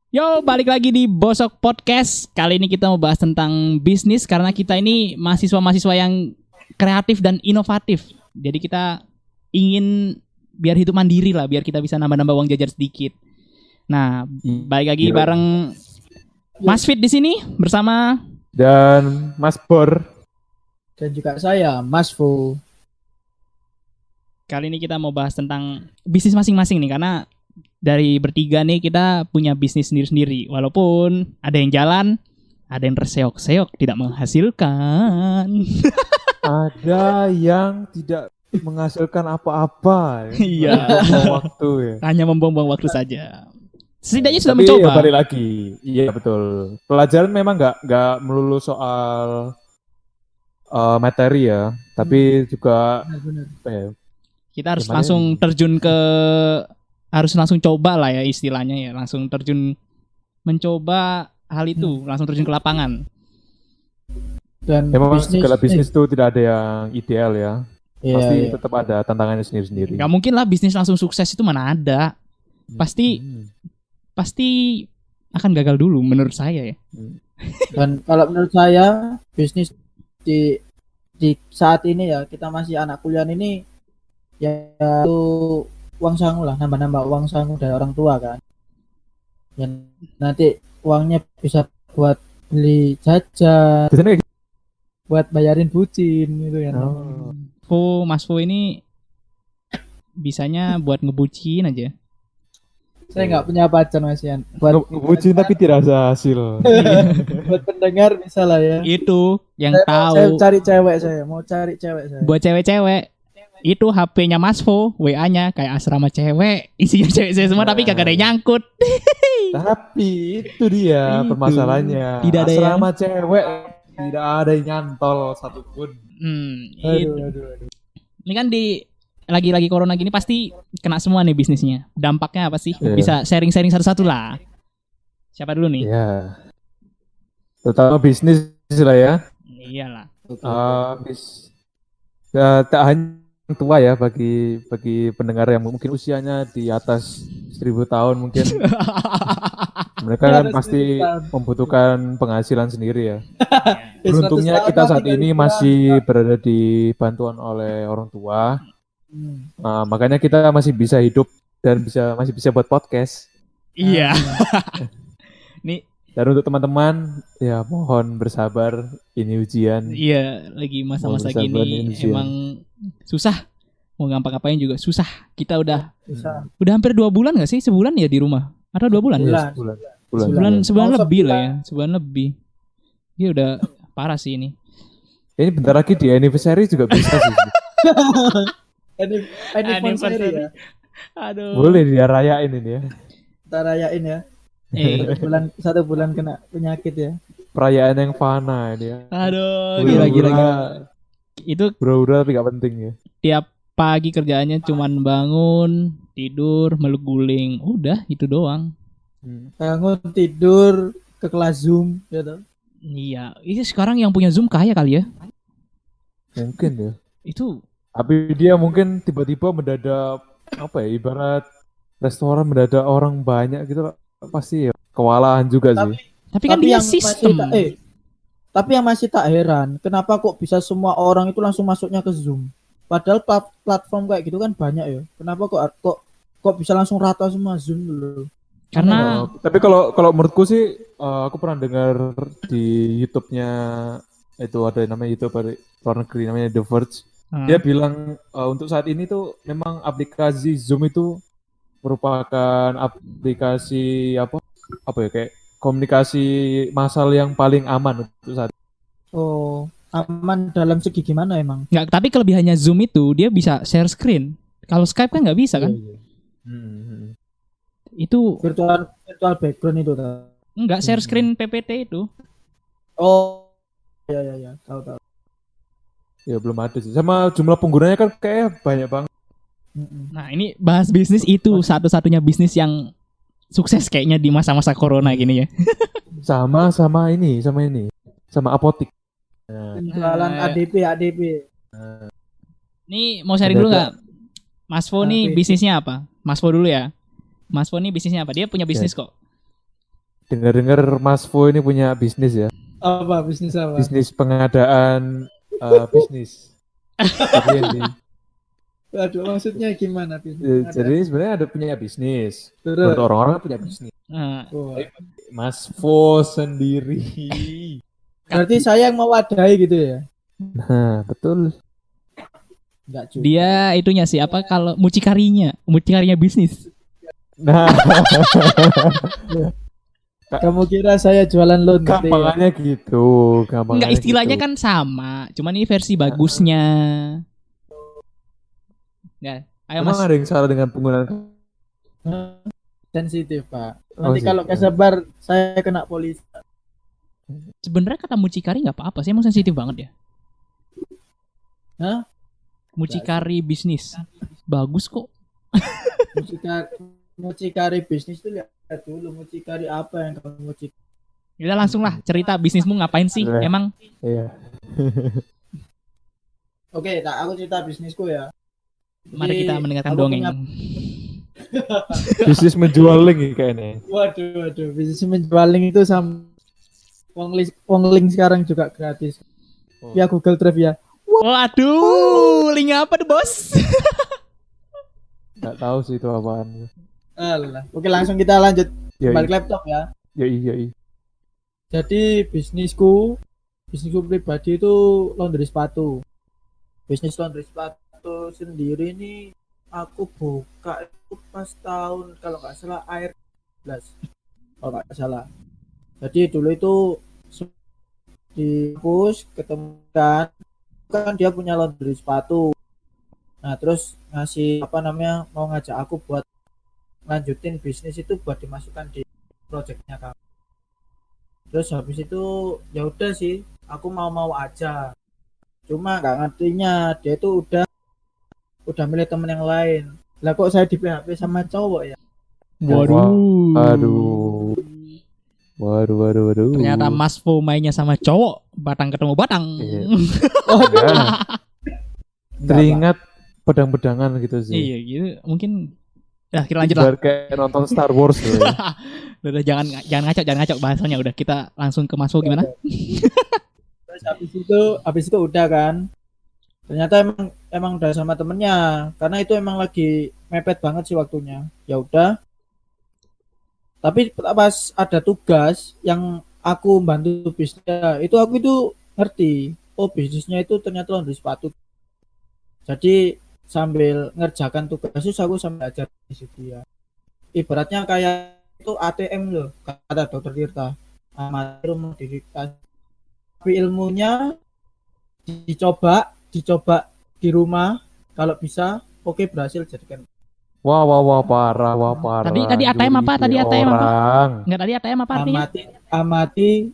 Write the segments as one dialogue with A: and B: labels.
A: Yo, balik lagi di Bosok Podcast. Kali ini kita mau bahas tentang bisnis karena kita ini mahasiswa-mahasiswa yang kreatif dan inovatif. Jadi kita ingin biar hidup mandiri lah, biar kita bisa nambah-nambah uang jajan sedikit. Nah, balik lagi bareng Mas Fit di sini bersama
B: dan Mas Bor
C: dan juga saya Mas Fu.
A: Kali ini kita mau bahas tentang bisnis masing-masing nih karena dari bertiga nih kita punya bisnis sendiri-sendiri. Walaupun ada yang jalan, ada yang terseok-seok tidak menghasilkan.
B: Ada yang tidak menghasilkan apa-apa.
A: Iya.
B: Membuang waktu ya.
A: Hanya membuang-buang waktu saja. Setidaknya sudah
B: Tapi
A: mencoba.
B: Ya balik lagi. Iya betul. Pelajaran memang nggak melulu soal materi ya, tapi juga
C: Benar.
A: Kita harus
B: gimana
A: langsung
B: ini?
A: terjun harus langsung coba lah ya istilahnya ya. Langsung terjun mencoba hal itu, langsung terjun ke lapangan.
C: Dan
B: memang segala bisnis itu tidak ada yang ideal ya. Pasti
C: iya.
B: tetap ada tantangannya sendiri-sendiri.
A: Gak mungkin lah bisnis langsung sukses itu mana ada. Pasti akan gagal dulu menurut saya ya.
C: Dan kalau menurut saya bisnis di saat ini ya, kita masih anak kuliah ini ya itu uang sangu lah, nambah-nambah uang sangu dari orang tua kan. Yang nanti uangnya bisa buat beli jajan,
B: Biasanya kayak
C: buat bayarin bucin gitu kan.
A: Mas Fu ini bisanya buat ngebucin aja.
C: Saya nggak punya pacar Mas Yan. Buat
B: ngebucin tapi tidak ada hasil.
C: buat pendengar bisa lah ya.
A: Itu yang
C: Saya
A: tahu
C: cari cewek, saya mau cari cewek saya.
A: buat cewek-cewek. Itu HP-nya Mas Fu, WA-nya kayak asrama cewek, isinya cewek-cewek semua tapi kagak ada yang nyangkut.
B: Tapi itu dia
A: Itu.
B: permasalahannya.
A: Tidak ada
B: Asrama cewek tidak ada yang nyantol satupun.
A: Itu. Ini kan lagi corona gini pasti kena semua nih bisnisnya. Dampaknya apa sih?
B: Iya.
A: Bisa sharing-sharing satu-satu lah. Siapa dulu nih?
B: Ya. Terutama bisnis lah ya.
A: Iyalah.
B: Tak hanya tua ya bagi pendengar yang mungkin usianya di atas 1000 tahun mungkin. Mereka kan pasti membutuhkan penghasilan sendiri ya. Beruntungnya kita saat ini masih berada di bantuan oleh orang tua. Makanya kita masih bisa hidup dan masih bisa buat podcast.
A: Iya. Nih.
B: Dan untuk teman-teman ya mohon bersabar, ini ujian.
A: Iya, lagi masa-masa gini emang susah. Mau ngapa-ngapain juga susah. Kita udah hampir 2 bulan nggak sih? Sebulan ya di rumah? Atau 2 bulan? Sebulan lebih lah ya. Sebulan lebih. Iya udah parah sih ini.
B: Ini bentar lagi di anniversary juga bisa sih.
C: Anniversary ya.
A: Aduh.
B: Boleh dia rayain ini ya.
C: Kita rayain ya. Satu bulan kena penyakit ya.
B: Perayaan yang fana ini ya.
A: Aduh, gila. Itu
B: bro tapi gak penting ya.
A: Tiap pagi kerjaannya cuman bangun, tidur, meluk guling. Udah, itu doang.
C: Bangun, tidur, ke kelas Zoom gitu.
A: Iya, ini sekarang yang punya Zoom kaya kali ya.
B: Mungkin ya.
A: Itu
B: tapi dia mungkin tiba-tiba mendadak apa ya, ibarat restoran mendadak orang banyak gitu pasti ya kewalahan juga sih.
A: Tapi kan dia sistem.
C: Tapi yang masih tak heran, kenapa kok bisa semua orang itu langsung masuknya ke Zoom? Padahal platform kayak gitu kan banyak ya. Kenapa kok bisa langsung rata semua Zoom dulu?
A: Karena
B: tapi kalau menurutku sih aku pernah dengar di YouTube-nya itu ada namanya YouTube luar negeri namanya The Verge. Dia bilang untuk saat ini tuh memang aplikasi Zoom itu merupakan aplikasi apa ya kayak komunikasi massal yang paling aman untuk saat ini.
C: Oh, aman dalam segi gimana emang?
A: Nggak, tapi kelebihannya Zoom itu dia bisa share screen. Kalau Skype kan nggak bisa kan? Itu
C: virtual background itu
A: enggak share screen PPT itu.
C: Oh, ya, tahu.
B: Ya belum ada sih. Sama jumlah penggunanya kan kayak banyak banget.
A: Nah, ini bahas bisnis itu satu-satunya bisnis yang sukses kayaknya di masa-masa corona gini ya.
B: Sama ini. Sama apotik.
C: Jualan ADP.
A: Nih mau sharing dulu nggak? Mas Fo nih bisnisnya apa? Mas Fo dulu ya. Mas Fo nih bisnisnya apa? Dia punya bisnis kok.
B: Dengar-dengar Mas Fo ini punya bisnis ya.
C: Apa bisnis apa?
B: Bisnis pengadaan bisnis. Jadi yang di-
C: Aduh, maksudnya gimana bisnis?
B: jadi sebenarnya ada punya bisnis.
C: Terus.
B: Menurut orang-orang punya bisnis.
A: Nah,
C: Oh,
B: Mas Fo sendiri.
C: berarti saya yang mewadahi gitu ya?
B: Nah, betul.
C: Enggak juga.
A: dia itunya sih apa kalau mucikarinya bisnis.
B: Nah,
C: Kamu kira saya jualan laundry?
B: gampangannya gitu.
A: Enggak, istilahnya
B: gitu.
A: kan sama, cuman ini versi bagusnya. Ya, ayo
B: Emang
A: Mas.
B: ada yang salah dengan penggunaan
C: Sensitif, Pak.
B: Oh,
C: Nanti kalau
B: siap.
C: kesebar saya kena polisi.
A: Sebenarnya kata mucikari nggak apa-apa sih, emang sensitif banget ya.
C: Hah?
A: Mucikari bisnis bagus kok.
C: Mucikari bisnis itu lihat dulu mucikari apa yang kamu mucikari.
A: Kita langsung lah cerita bisnismu ngapain sih?
B: Boleh.
A: Emang
B: Iya.
C: Oke, nah aku cerita bisnisku ya.
A: mari kita mendengarkan
C: aku
A: dongeng.
C: punya-
B: Bisnis menjual link kayaknya.
C: Waduh, bisnis menjual link itu sama wong link sekarang juga gratis.
B: Oh.
C: Ya Google Drive ya.
A: Waduh, link apa tuh bos?
B: Nggak tahu sih itu apaan.
C: Alah. Oke, langsung kita lanjut
B: Yoi,
C: balik laptop ya.
B: yoi.
C: Jadi bisnisku pribadi itu laundry sepatu. Bisnis laundry sepatu sendiri ini aku buka itu pas tahun kalau nggak salah akhir 11 kalau nggak salah. Jadi dulu itu di kampus ketemu kan dia punya laundry sepatu. Nah terus ngasih mau ngajak aku buat lanjutin bisnis itu buat dimasukkan di projectnya kamu. Terus habis itu ya udah sih aku mau aja. Cuma nggak ngertinya dia itu udah milih temen yang lain. Lah kok saya di PHP sama cowok ya?
B: Waduh.
A: Ternyata Mas Fo mainnya sama cowok, batang ketemu batang.
B: Iya.
C: Oh,
B: Teringat pedang-pedangan gitu sih.
A: Iya gitu, mungkin. Ya kita lanjut lah.
B: Ibarat kayak nonton Star Wars tuh. Ya.
A: Udah jangan ngaco bahasanya, udah kita langsung ke Mas Fo gimana?
C: Terus habis itu udah kan. Ternyata emang udah sama temennya karena itu emang lagi mepet banget sih waktunya. Ya udah. Tapi pas ada tugas yang aku bantu bisnisnya, itu aku itu ngerti. Oh, bisnisnya itu ternyata laundry sepatu. Jadi sambil ngerjakan tugas aku sambil ajar di situ ya. Ibaratnya kayak itu ATM loh, kata Dokter Tirta. Amatir modifikasi. Tapi ilmunya dicoba di rumah, kalau bisa oke berhasil jadikan.
B: Wah, parah.
A: Tadi ATM apa?
B: Juri
A: Tadi ATM apa?
B: orang.
A: Enggak, tadi ATM apa artinya?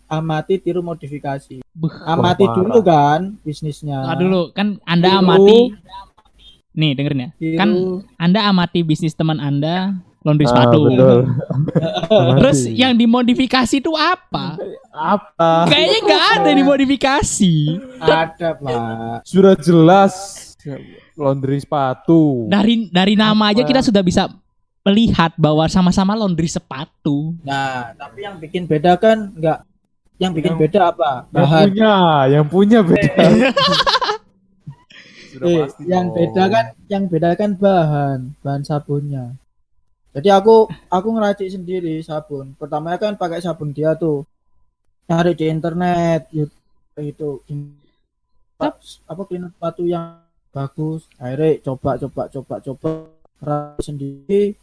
C: Amati tiru modifikasi.
A: Buh.
C: Amati
B: Wah,
C: dulu kan bisnisnya.
A: Nah, dulu kan Anda
C: Tiru,
A: amati. Nih dengerin ya.
C: tiru.
A: Kan Anda amati bisnis teman Anda laundry sepatu.
B: Betul.
A: Terus
B: Amati.
A: yang dimodifikasi itu apa?
B: apa?
A: Kayaknya nggak ada dimodifikasi.
C: Ada Pak.
B: Sudah jelas laundry sepatu.
A: Dari nama aja kita sudah bisa melihat bahwa sama-sama laundry sepatu.
C: Nah, tapi yang bikin beda kan enggak. Yang bikin beda apa?
B: Yang
C: Bahan.
B: yang punya beda. Sudah pasti
C: Yang
B: dong.
C: beda kan bahan sabunnya. Jadi aku ngeracik sendiri sabun. Pertamanya kan pakai sabun dia tuh. Cari di internet itu apa cleaner sepatu yang bagus. Akhirnya coba ngeracik sendiri.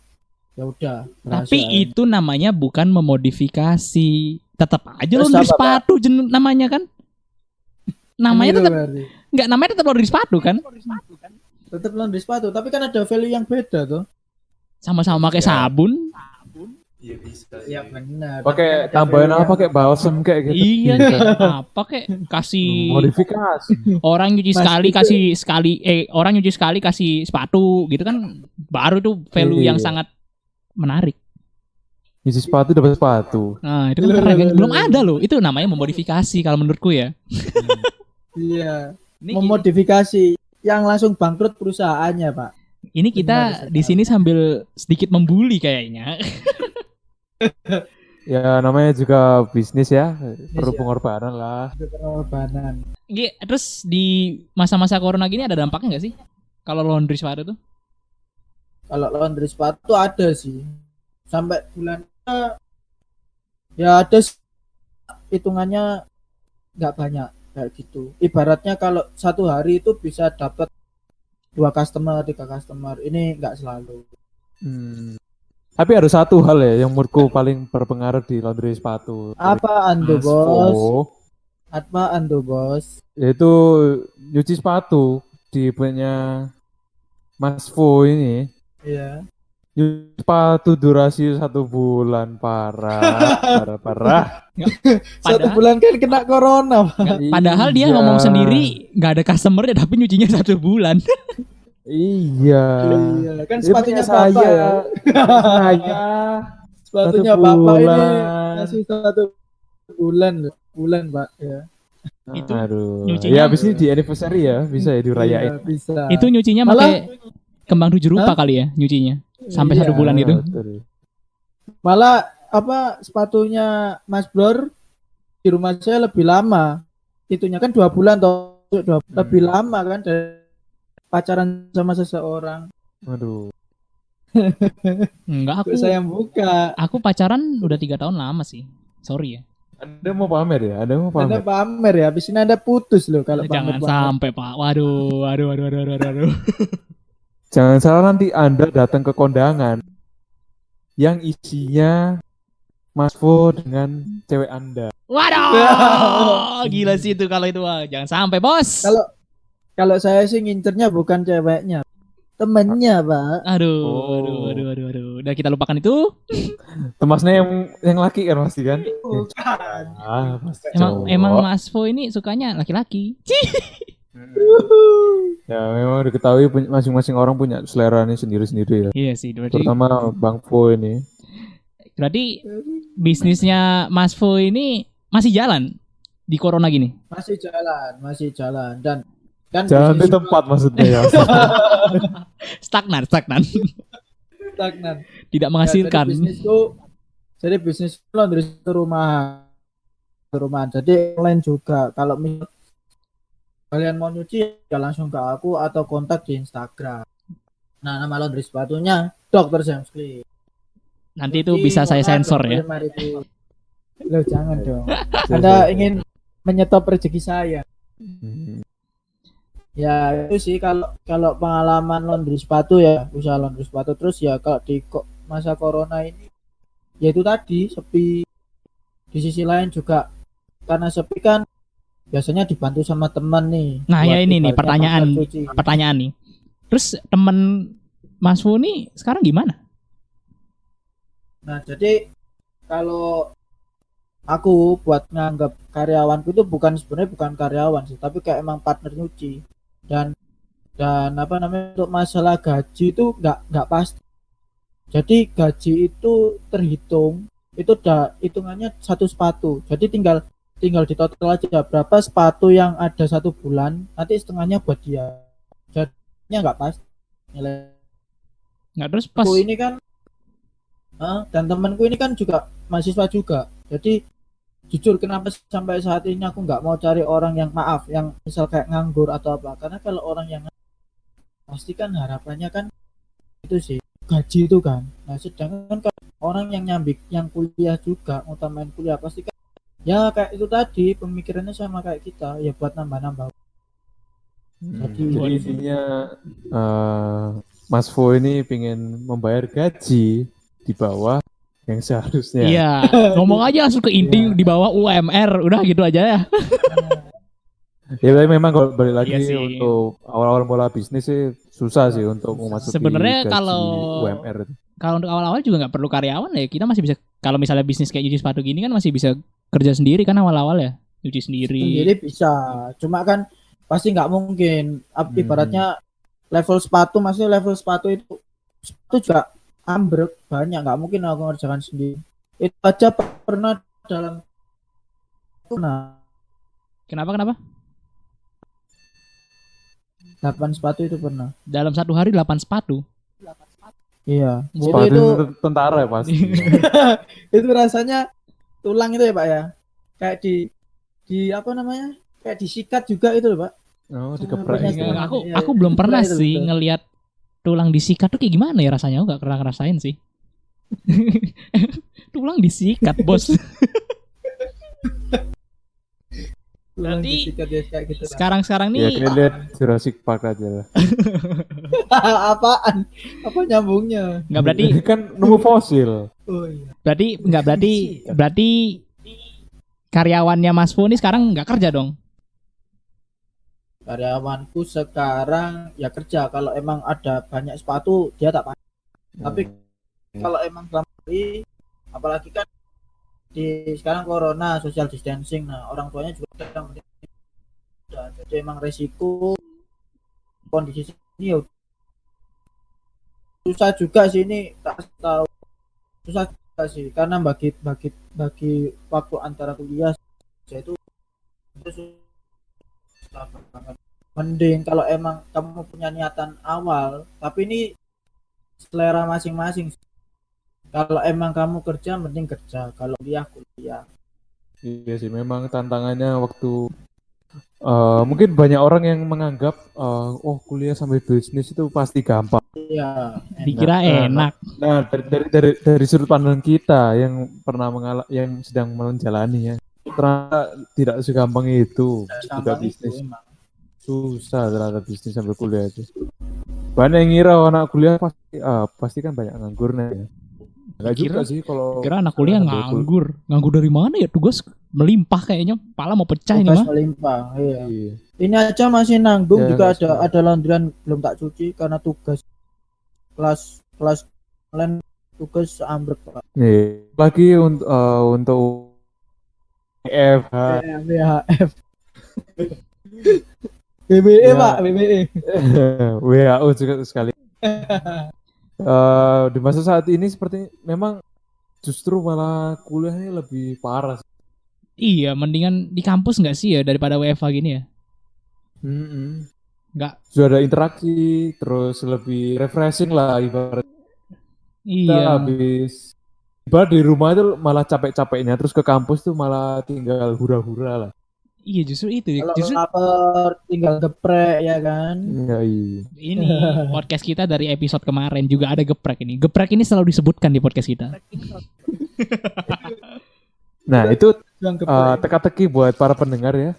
C: Ya udah.
A: Tapi
C: berhasil.
A: itu namanya bukan memodifikasi. Tetap aja
C: Terus
A: laundry
C: apa, Pak?
A: sepatu namanya kan. Namanya
C: Meniru
A: tetap
C: berarti.
A: namanya tetap laundry sepatu kan.
C: Tetap laundry sepatu, tapi kan ada value yang beda tuh.
A: Sama-sama pakai sabun.
C: Ya benar.
B: Pakai tambahin apa kayak balsam kayak gitu.
A: Iya,
B: Bisa.
A: apa kek kasih
B: Modifikasi.
A: orang nyuci
C: Mas,
A: sekali
C: itu-
A: kasih sekali orang nyuci sekali kasih sepatu gitu kan, baru tuh value yang
B: Iya.
A: sangat menarik.
B: Isi sepatu dapat sepatu.
A: Nah, itu kan keren kan? Belum ada loh. Itu namanya memodifikasi kalau menurutku ya.
C: Iya.
A: Ini,
C: Memodifikasi yang langsung bangkrut perusahaannya, Pak.
A: ini kita
C: Benar,
A: di sini sambil sedikit membuli kayaknya.
B: Ya namanya juga bisnis ya, perlu
C: ya.
B: pengorbanan lah.
C: Itu pengorbanan.
A: Terus di masa-masa corona gini ada dampaknya nggak sih? Kalau laundry sepatu tuh?
C: Kalau laundry sepatu ada sih. Sampai bulan ya ada hitungannya nggak banyak kayak gitu. Ibaratnya kalau satu hari itu bisa dapat 2 customer, 3 customer. Ini nggak selalu.
B: Hmm. Tapi ada satu hal ya yang menurutku paling berpengaruh di laundry sepatu.
C: Apaan tuh,
B: Mas
C: bos?
B: Fo,
C: Apaan tuh, bos?
B: yaitu nyuci sepatu di punya Mas Fo ini.
C: Iya.
B: Nyuci sepatu durasi 1 bulan, parah.
C: Satu
A: Padahal,
C: bulan kan kena corona, Pak.
A: padahal dia
B: Iya.
A: ngomong sendiri nggak ada customer ya, tapi nyucinya 1 bulan.
B: Iya.
C: Iya, kan
B: Ini
C: sepatunya
B: punya
C: Bapak ya.
B: Saya
C: Sepatunya
B: 1
C: Bapak ini
B: bulan.
C: masih 1 bulan, bulan, Pak ya.
A: Itu
B: Aduh.
A: nyucinya-
B: Ya habis ini di anniversary ya, bisa ya dirayain.
C: Iya, bisa.
A: Itu nyucinya
C: Malah-
A: pakai kembang 7 rupa
C: Hah?
A: kali ya nyucinya. Sampai
C: Iya.
A: 1 bulan itu.
B: Betul.
C: Malah apa sepatunya Mas Blor di rumah saya lebih lama. Itunya kan 2 bulan toh, lebih lama kan dari pacaran sama seseorang.
B: Aduh.
A: Enggak,
C: Kok saya yang buka.
A: aku pacaran udah 3 tahun lama sih. Sorry ya.
B: Anda mau pamer ya? Anda mau
C: Anda
B: pamer?
C: pamer ya, habis ini Anda putus loh kalau
A: Jangan
C: pamer.
A: sampai, Pak. Waduh.
B: Jangan salah nanti Anda datang ke kondangan yang isinya Mas Fo dengan cewek Anda.
A: Waduh, gila sih itu kalau itu, Wah. Jangan sampai, Bos.
C: Kalau saya sih ngincernya bukan ceweknya, temennya, Pak.
A: Aduh,
B: Oh.
A: aduh. Udah kita lupakan itu.
B: Temasnya yang laki kan pasti kan?
C: Bukan.
B: Ah, pasti
A: Emang
B: cowok.
A: emang Mas Fo ini sukanya laki-laki.
B: Ya memang diketahui masing-masing orang punya seleranya sendiri-sendiri ya.
A: Iya sih, berarti
B: Terutama Bang Fo ini.
A: bisnisnya Mas Fo ini masih jalan di corona gini.
C: Masih jalan dan kan
B: Jangan di
C: bisnis
B: tempat maksudnya ya.
A: Stagnan.
C: stagnan.
A: Tidak menghasilkan.
C: Jadi bisnis laundry itu rumahan. Jadi online juga. Kalau misal kalian mau nyuci ya langsung ke aku atau kontak di Instagram. Nah, nama laundry sepatunya Dr. James Clean.
A: Nanti itu bisa saya sensor ya.
C: Loh, jangan dong. Anda ingin menyetop rezeki saya.
B: Hmm.
C: Ya itu sih kalau pengalaman laundry sepatu ya, usaha laundry sepatu. Terus ya kalau di masa corona ini ya itu tadi sepi. Di sisi lain juga karena sepi kan biasanya dibantu sama teman nih.
A: Nah,
C: buat
A: ya ini nih
C: ibaratnya masak cuci.
A: pertanyaan nih. Terus temen Mas Fo nih sekarang gimana?
C: Nah, jadi kalau aku buat nganggap karyawanku itu sebenarnya bukan karyawan sih, tapi kayak emang partner nyuci. Dan apa namanya untuk masalah gaji itu nggak pasti. Jadi gaji itu terhitung itu udah hitungannya 1 sepatu. Jadi tinggal ditotal aja berapa sepatu yang ada 1 bulan, nanti setengahnya buat dia. Jadinya nggak pasti nilai.
A: Nggak, terus pas
C: Aku ini kan dan temanku ini kan juga mahasiswa juga. Jadi jujur kenapa sampai saat ini aku nggak mau cari orang yang yang misal kayak nganggur atau apa, karena kalau orang yang pasti kan harapannya kan itu sih gaji itu kan. Nah sedangkan kalau orang yang yang kuliah juga utamain kuliah pasti kan ya kayak itu tadi pemikirannya sama kayak kita ya buat nambah-nambah.
B: Jadi intinya Mas Fo ini pengen membayar gaji di bawah yang seharusnya.
A: iya, ngomong aja langsung ke inti di bawah UMR, udah gitu aja ya.
B: Ya tapi memang kalau balik lagi
A: Iya sih.
B: untuk awal-awal mulai bisnis sih susah sih untuk memasuki
A: Sebenarnya
B: gaji
A: kalau-
B: UMR itu.
A: Kalau untuk awal-awal juga nggak perlu karyawan ya, kita masih bisa, kalau misalnya bisnis kayak nyuci sepatu gini kan masih bisa kerja sendiri kan awal-awal ya, nyuci sendiri.
C: Sendiri bisa, cuma kan pasti nggak mungkin. Ibaratnya level sepatu, maksudnya level sepatu itu juga ambruk banyak, nggak mungkin aku ngerjakan sendiri. Itu aja pernah dalam
A: Kenapa?
C: 8 sepatu itu pernah.
A: Dalam 1 hari 8 sepatu.
C: Iya. Jadi
B: Sepatu
C: itu
B: tentara ya pasti.
C: itu rasanya tulang itu ya Pak ya. Kayak di apa namanya? Kayak disikat juga itu loh Pak.
B: Oh,
C: Punya
B: dikeprek gitu.
C: setengah. Iya,
A: Aku
C: iya,
A: belum
C: dikeprek
A: pernah
C: itu,
A: sih
C: betul.
A: ngelihat tulang disikat tuh kayak gimana ya rasanya. Aku nggak pernah ngerasain sih. Tulang disikat, bos.
C: Tulang
A: Berarti
C: disikat ya kayak gitu lah.
A: Sekarang
B: Ya
A: nih
B: kayak lihat Jurassic Park aja lah.
C: Apaan? Apa nyambungnya?
A: nggak berarti
B: Ini kan nemu fosil.
C: Oh iya.
A: berarti karyawannya Mas Fu ini sekarang nggak kerja dong.
C: Karyawanku sekarang ya kerja kalau emang ada banyak sepatu dia tak pakai. Tapi kalau emang kembali apalagi kan di sekarang corona social distancing, nah orang tuanya juga sedang jadi emang resiko kondisi ini ya susah juga sih ini tak tahu susah juga sih karena bagi waktu antara kuliah itu susah banget. Mending kalau emang kamu punya niatan awal tapi ini selera masing-masing. Kalau emang kamu kerja mending kerja, kalau kuliah.
B: Iya sih, memang tantangannya waktu mungkin banyak orang yang menganggap oh kuliah sampai bisnis itu pasti gampang.
C: Iya,
A: Dikira enak.
B: Nah, dari sudut pandang kita yang pernah yang sedang menjalani ya, ternyata tidak segampang itu juga
C: gampang itu
B: bisnis.
C: emang.
B: Susah ternyata bisnis sampai kuliah itu. Banyak yang ngira anak kuliah pasti kan banyak nganggurnya ya. Enggak juga sih kalau
A: Kira anak kuliah nganggur. Nganggur dari mana ya? Tugas melimpah kayaknya. Pala mau pecah ini
C: Tugas
A: mah.
C: melimpah, iya.
B: Iya.
C: Ini aja masih nanggung
B: Ya,
C: juga
B: nggak
C: ada laundryan belum tak cuci karena tugas kelas lain tugas ambruk Pak.
B: Nih, lagi untuk WFH.
C: WHF. BBE
B: Ya.
C: Pak, BBE.
B: WHO juga sekali. Di masa saat ini seperti memang justru malah kuliahnya lebih parah.
A: Iya, mendingan di kampus nggak sih ya daripada WFH gini ya? Nggak.
B: Sudah ada interaksi, terus lebih refreshing lah ibarat kita
A: Iya.
B: habis ibarat di rumah itu malah capek-capeknya, terus ke kampus tuh malah tinggal hura-hura lah.
A: Iya justru itu.
C: Kalau
A: Justru
C: lapar tinggal geprek ya kan.
B: Iya, iya.
A: ini podcast kita dari episode kemarin juga ada geprek ini. Geprek ini selalu disebutkan di podcast kita.
B: Nah, itu
C: Yang geprek.
B: teka-teki buat para pendengar ya.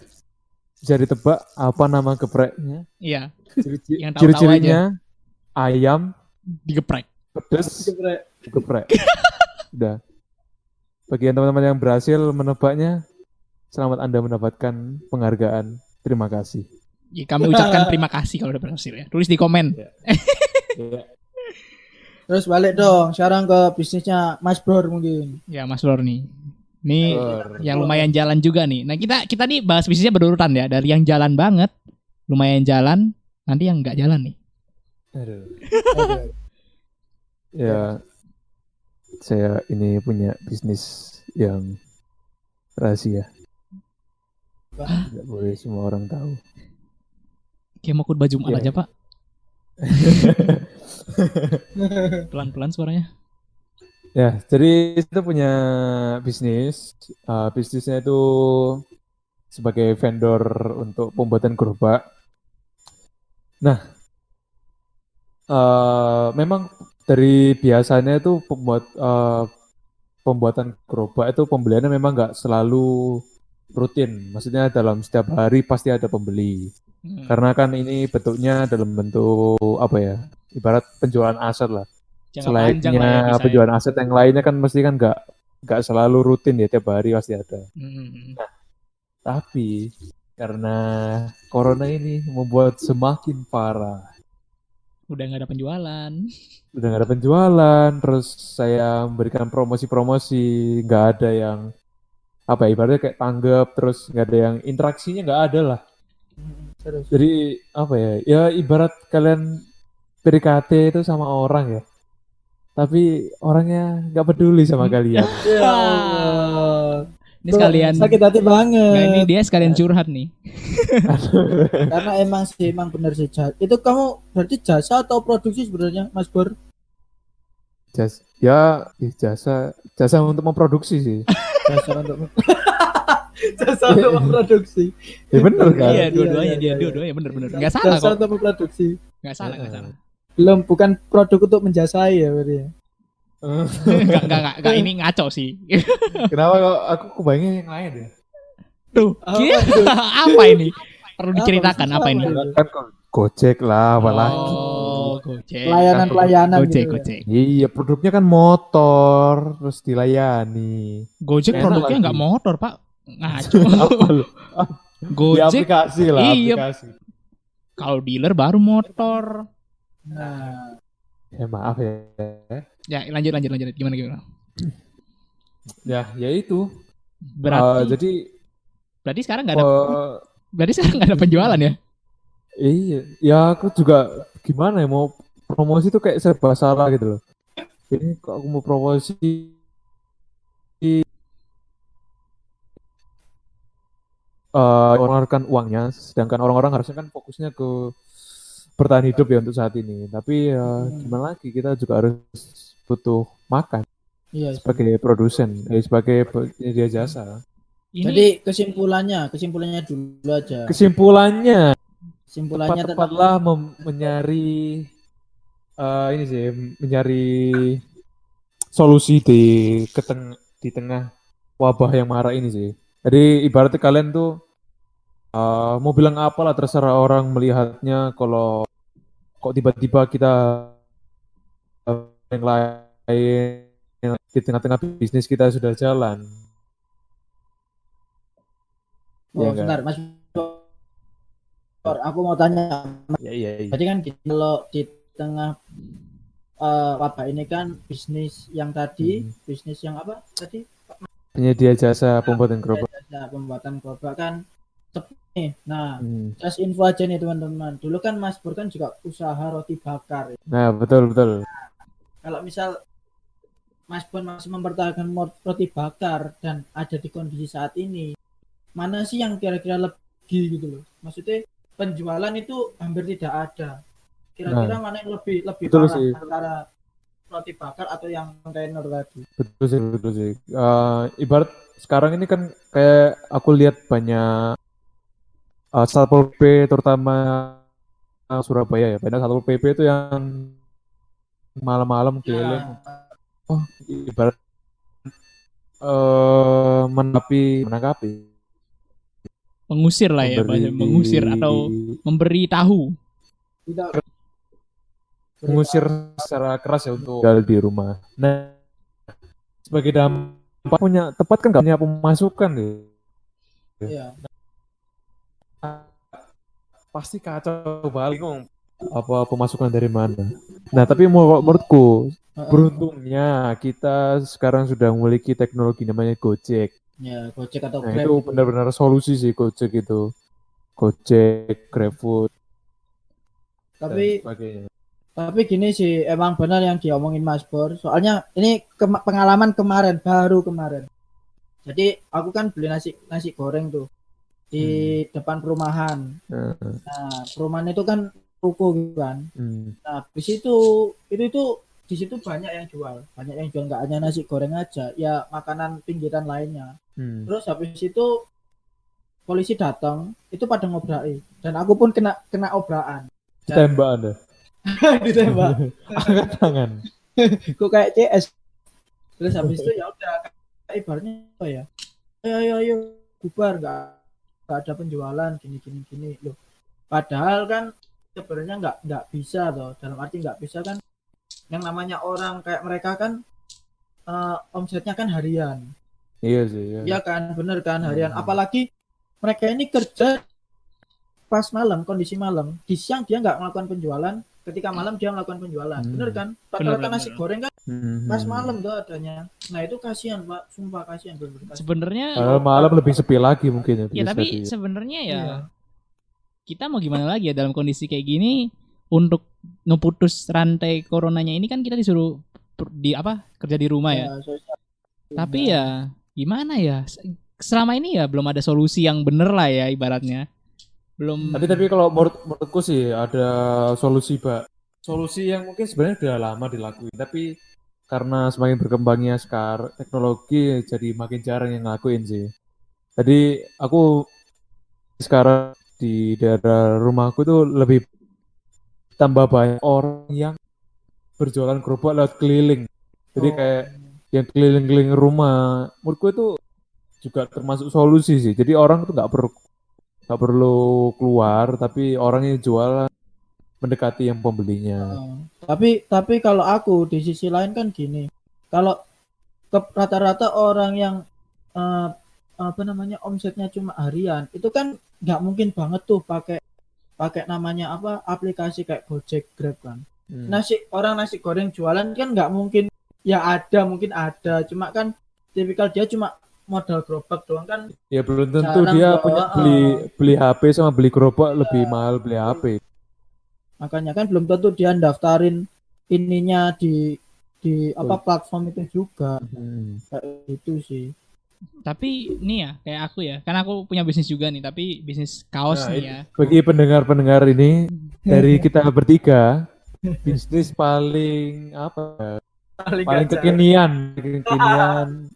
B: Bisa ditebak apa nama gepreknya?
A: Iya,
B: Ciri-
A: Yang tahu-tahu
B: Ciri-cirinya ayam,
A: digeprek.
B: pedes,
C: Geprek.
B: geprek. Udah. Bagi teman-teman yang berhasil menebaknya, selamat Anda mendapatkan penghargaan. Terima kasih.
A: Ya, kami ucapkan terima kasih kalau udah berhasil ya. Tulis di komen.
B: Ya.
C: Terus balik dong sekarang ke bisnisnya Mas Bro mungkin.
A: Ya Mas Lor nih. Nih
B: Bor.
A: yang lumayan jalan juga nih. Nah kita nih bahas bisnisnya berurutan ya. Dari yang jalan banget, lumayan jalan, nanti yang nggak jalan nih.
B: Aduh. Ya, saya ini punya bisnis yang rahasia. Tidak boleh semua orang tahu.
A: Kayak mau khutbah Jumat
B: Ya.
A: aja Pak. Pelan-pelan suaranya.
B: Ya, jadi kita punya bisnis. Bisnisnya itu sebagai vendor untuk pembuatan gerobak. Nah, memang dari biasanya itu pembuatan gerobak itu pembeliannya memang nggak selalu rutin. Maksudnya dalam setiap hari pasti ada pembeli. Karena kan ini bentuknya dalam bentuk apa ya? Ibarat penjualan aset lah.
A: Jangka panjang lah ya
B: Selayaknya
A: bisa ya.
B: penjualan aset yang lainnya kan mesti kan nggak selalu rutin ya, tiap hari pasti ada. Tapi karena corona ini membuat semakin parah.
A: Udah nggak ada penjualan.
B: Udah nggak ada penjualan, terus saya memberikan promosi-promosi, nggak ada yang apa ya, ibaratnya kayak tanggap, terus nggak ada yang interaksinya, nggak ada lah.
C: Terus.
B: Jadi apa ya, ya ibarat kalian PDKT itu sama orang ya, tapi orangnya nggak peduli sama kalian.
C: Ya Allah.
A: Ini sekalian.
C: sakit hati banget.
A: Nah ini dia sekalian curhat nih.
C: Karena emang benar sih jahat. Itu kamu berarti jasa atau produksi sebenarnya Mas Bor?
B: Jasa untuk memproduksi sih.
C: Jasa untuk jasa untuk memproduksi.
B: Ya bener kan?
A: Iya, dua-duanya
C: iya, iya.
A: dua-duanya bener-bener. Enggak salah
C: Jasa
A: kok.
C: untuk memproduksi.
A: Enggak salah, enggak salah.
C: Belum, bukan produk untuk menjasai ya berarti.
A: Enggak, ini ngaco sih.
B: Kenapa kok aku kebayangnya yang lain ya?
A: Tuh, apa ini? Perlu diceritakan apa ini?
B: Kan Gojek lah, apalagi.
A: Oh, Gojek.
C: Pelayanan
A: Gojek,
C: gitu ya.
A: Gojek.
B: Iya, produknya kan motor, terus dilayani.
A: Gojek
B: Enak
A: produknya
B: lagi.
A: enggak motor, Pak. Ngaco.
B: Apa lu? Di
A: Gojek
B: aplikasi lah,
A: iya.
B: aplikasi.
A: kalau dealer baru motor.
C: Nah,
B: Ya maaf ya.
A: Ya, lanjut. Gimana?
B: Ya itu.
A: Berarti
B: Jadi
A: sekarang nggak ada penjualan ya?
B: iya, ya aku juga gimana ya mau promosi tuh kayak serba salah gitu loh. Ini kok aku mau promosi mengeluarkan uangnya, sedangkan orang-orang harusnya kan fokusnya ke bertahan hidup ya untuk saat ini. Tapi ya gimana lagi, kita juga harus butuh makan
C: iya.
B: sebagai produsen, sebagai penyedia jasa.
A: Ini
C: Jadi kesimpulannya dulu aja.
B: Kesimpulannya
C: Kesimpulannya
B: tepatlah menyari ini sih, menyari solusi di tengah wabah yang marah ini sih. Jadi ibaratnya kalian tuh mau bilang apalah terserah orang melihatnya, kalau kok tiba-tiba kita yang lain di tengah-tengah bisnis kita sudah jalan.
C: Oh,
B: Ya
C: sebentar,
B: enggak?
C: Mas. Aku mau tanya.
B: Iya.
C: Berarti kan kalau di tengah wabah ini kan bisnis yang tadi, bisnis yang apa tadi?
B: Penyedia jasa pembuatan gerobak.
C: Jasa pembuatan gerobak kan sepi nih. Nah, just info aja nih teman-teman. Dulu kan Mas Bur kan juga usaha roti bakar.
B: Nah, betul.
C: Kalau misal Mas Bur masih mempertahankan roti bakar dan ada di kondisi saat ini, mana sih yang kira-kira lebih gitu loh? Maksudnya penjualan itu hampir tidak ada. Kira-kira mana yang lebih
B: Betul
C: parah
B: sih.
C: antara roti bakar atau yang kontainer tadi?
B: Betul sih. Ibarat sekarang ini kan kayak aku lihat banyak Satpol PP, terutama Surabaya ya. Banyak Satpol PP itu yang malam-malam keliling. Oh, ibarat menangkapi.
A: mengusir lah ya, mengusir atau memberi tahu.
C: Tidak
B: Mengusir secara keras ya untuk tinggal di rumah. Nah, sebagai dampak punya tempat kan nggak punya pemasukan deh.
C: ya.
B: Pasti kacau balik apa pemasukan dari mana. Nah, tapi menurutku beruntungnya kita sekarang sudah memiliki teknologi namanya Gojek.
C: Ya, Gojek atau
B: Nah,
C: Grab
B: itu benar-benar solusi sih Gojek itu. Gojek, GrabFood,
C: Tapi
B: dan sebagainya.
C: tapi gini sih, emang benar yang diomongin Mas Bor. Soalnya ini pengalaman baru kemarin. Jadi aku kan beli nasi goreng tuh di depan perumahan. Nah, perumahan itu kan ruko gitu kan. Nah, di situ itu di situ banyak yang jual nggak hanya nasi goreng aja, ya makanan pinggiran lainnya. Terus habis itu polisi datang, itu pada ngobraki dan aku pun kena obrakan.
B: Tembak Anda.
C: Ditembak.
B: Angkat tangan.
C: Kok kayak CS. Terus habis itu ya udah ibaratnya apa ya? Ayo bubar, nggak ada penjualan gini loh. Padahal kan sebenarnya nggak bisa toh. Dalam arti nggak bisa kan, yang namanya orang kayak mereka kan omsetnya kan harian.
B: Iya sih.
C: Iya kan, bener kan, harian. Apalagi mereka ini kerja pas malam, kondisi malam. Di siang dia nggak melakukan penjualan, ketika malam dia melakukan penjualan. Bener kan? Rata-rata nasi goreng kan pas malam tuh adanya. Nah itu kasihan Pak, sumpah kasihan.
A: Sebenarnya
B: malam lebih sepi lagi mungkin ya.
A: ya, tapi sebenarnya ya kita mau gimana lagi ya dalam kondisi kayak gini. Untuk ngeputus rantai coronanya ini kan kita disuruh kerja di rumah ya. Tapi ya gimana ya, selama ini ya belum ada solusi yang bener lah ya ibaratnya. Belum.
B: Tapi kalau menurutku sih ada solusi yang mungkin sebenarnya udah lama dilakuin, tapi karena semakin berkembangnya sekarang teknologi jadi makin jarang yang ngelakuin sih. Jadi aku sekarang di daerah rumahku tuh lebih tambah banyak orang yang berjualan kerupuk lewat keliling. Jadi kayak yang keliling-keliling rumah, menurutku itu juga termasuk solusi sih. Jadi orang tuh nggak perlu keluar, tapi orang yang jualan mendekati yang pembelinya.
C: Tapi kalau aku di sisi lain kan gini, kalau rata-rata orang yang eh, apa namanya omsetnya cuma harian, itu kan nggak mungkin banget tuh pakai pakai namanya apa aplikasi kayak Gojek, Grab kan. Nasi goreng jualan kan nggak mungkin, ya ada mungkin ada, cuma kan tipikal dia cuma modal gerobak doang kan,
B: Ya belum tentu
C: jarang
B: dia
C: loh.
B: punya beli HP sama beli gerobak lebih mahal beli HP.
C: Makanya kan belum tentu dia daftarin ininya di apa platform itu juga. Kayak itu sih.
A: Tapi nih ya, kayak aku ya, karena aku punya bisnis juga nih, tapi bisnis kaos
B: Nah,
A: nih ya.
B: bagi pendengar-pendengar ini dari kita bertiga, bisnis paling apa? Paling kekinian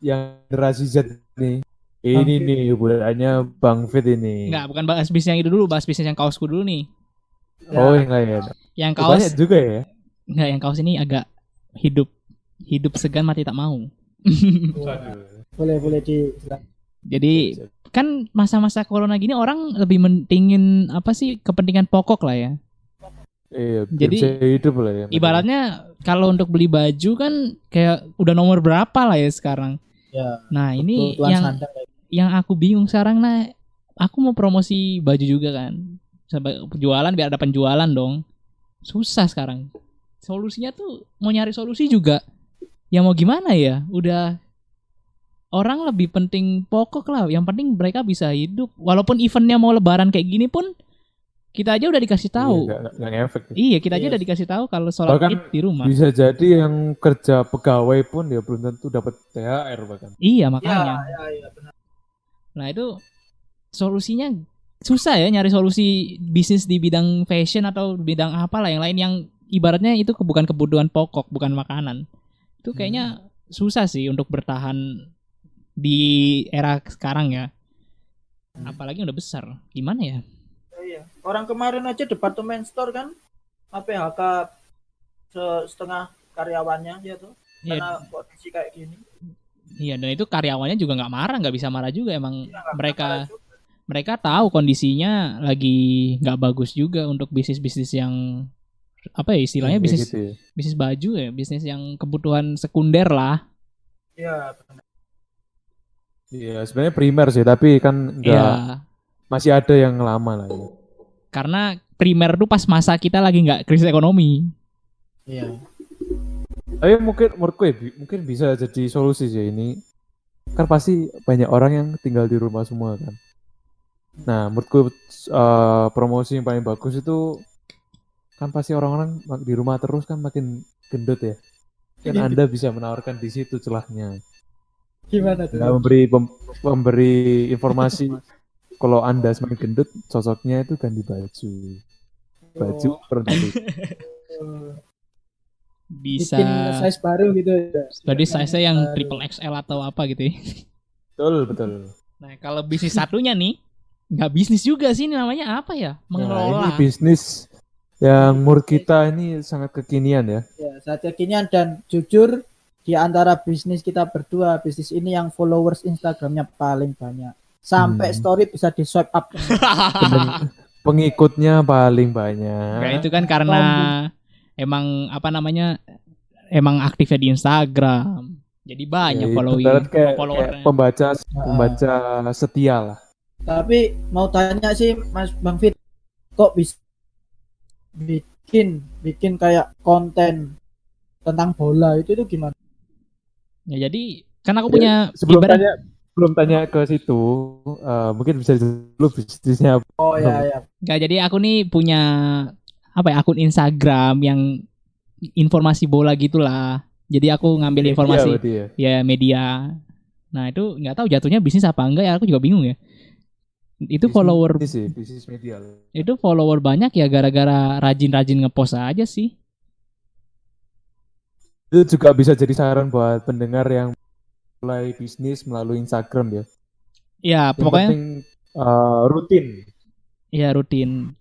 B: yang generasi Z nih. Ini nih bulannya Bang Fit ini.
A: Enggak, bukan bahas bisnis yang itu dulu, bahas bisnis yang kaosku dulu nih.
B: Oh, yang lain.
A: Yang
B: Oh, banyak
A: kaos
B: juga ya.
A: enggak, yang kaos ini agak hidup segan mati tak mau.
C: Boleh di
A: Jadi kan masa-masa corona gini orang lebih mentingin apa sih kepentingan pokok lah ya.
B: Iya,
A: Jadi
B: bisa hidup lah ya.
A: ibaratnya kalau untuk beli baju kan kayak udah nomor berapa lah ya sekarang.
C: ya.
A: Nah ini
C: Kebutuhan
A: yang
C: sandang kayak
A: yang aku bingung sekarang, nah aku mau promosi baju juga kan, jualan biar ada penjualan dong. Susah sekarang. Solusinya tuh mau nyari solusi juga. Ya mau gimana ya? Udah orang lebih penting pokok lah. Yang penting mereka bisa hidup. Walaupun eventnya mau lebaran kayak gini pun kita aja udah dikasih tahu.
B: Iya, nggak ngefek.
A: Iya, kita aja
C: Iya.
A: udah dikasih tahu kalau sholat
B: Bahkan
A: Id di rumah.
B: bisa jadi yang kerja pegawai pun ya belum tentu dapat THR bahkan.
A: Iya,
C: Ya,
A: makanya.
C: ya benar.
A: Nah, itu solusinya susah ya nyari solusi bisnis di bidang fashion atau bidang apalah yang lain yang ibaratnya itu bukan kebutuhan pokok, bukan makanan. Itu kayaknya susah sih untuk bertahan di era sekarang ya. Apalagi udah besar. Gimana ya?
C: Iya. Orang kemarin aja departemen store kan PHK setengah karyawannya dia tuh
A: Iya,
C: karena kondisi kayak gini.
A: iya, dan itu karyawannya juga nggak marah, nggak bisa marah juga. Emang
C: Ya, nggak
A: mereka
C: marah juga.
A: mereka tahu kondisinya lagi nggak bagus juga untuk bisnis-bisnis yang apa ya istilahnya
B: Kayak
A: bisnis
B: gitu ya.
A: bisnis baju ya, bisnis yang kebutuhan sekunder lah.
C: Iya, benar.
B: Iya, sebenarnya primer sih, tapi kan nggak
A: Ya,
B: masih ada yang lama lah ya.
A: karena primer tuh pas masa kita lagi nggak krisis ekonomi.
C: Iya.
B: Tapi mungkin menurutku ya, mungkin bisa jadi solusi sih ini. Kan pasti banyak orang yang tinggal di rumah semua kan. Nah, menurutku promosi yang paling bagus itu kan pasti orang-orang di rumah terus kan makin gendut ya. Kan Anda bisa menawarkan di situ celahnya.
C: Gimana tuh?
B: Nah, memberi informasi kalau Anda semakin gendut, cocoknya itu ganti baju. Baju produktif.
A: Bisa
C: Bikin size baru gitu.
A: jadi size yang triple XL atau apa gitu ya.
B: Betul.
A: Nah, kalau bisnis satunya nih nggak bisnis juga sih, ini namanya apa ya?
B: Nah, ini
A: Mengelola.
B: bisnis yang menurut kita ini sangat kekinian ya.
C: Ya, saat kekinian dan jujur di antara bisnis kita berdua, bisnis ini yang followers Instagramnya paling banyak. Sampai story bisa di swipe up.
B: Pengikutnya paling banyak.
A: Nah, itu kan karena emang apa namanya? Emang aktifnya di Instagram. Jadi banyak
B: Ibarat kayak
A: followernya.
B: pembaca setia lah.
C: Tapi mau tanya sih Mas Bang Fit, kok bisa bikin kayak konten tentang bola itu gimana?
A: Ya jadi kan aku punya
B: Sebelum tanya ke situ, mungkin bisa dulu bisnisnya.
C: Oh ya.
A: Nggak, jadi aku nih punya apa ya, akun Instagram yang informasi bola gitulah. Jadi aku ngambil informasi ya media. Nah itu nggak tahu jatuhnya bisnis apa enggak ya, aku juga bingung ya. Itu
B: bisnis media.
A: Itu follower banyak ya gara-gara rajin-rajin ngepost aja sih.
B: Itu juga bisa jadi saran buat pendengar yang mulai bisnis melalui Instagram ya.
A: Ya,
B: Yang
A: pokoknya
B: penting rutin.
A: ya rutin.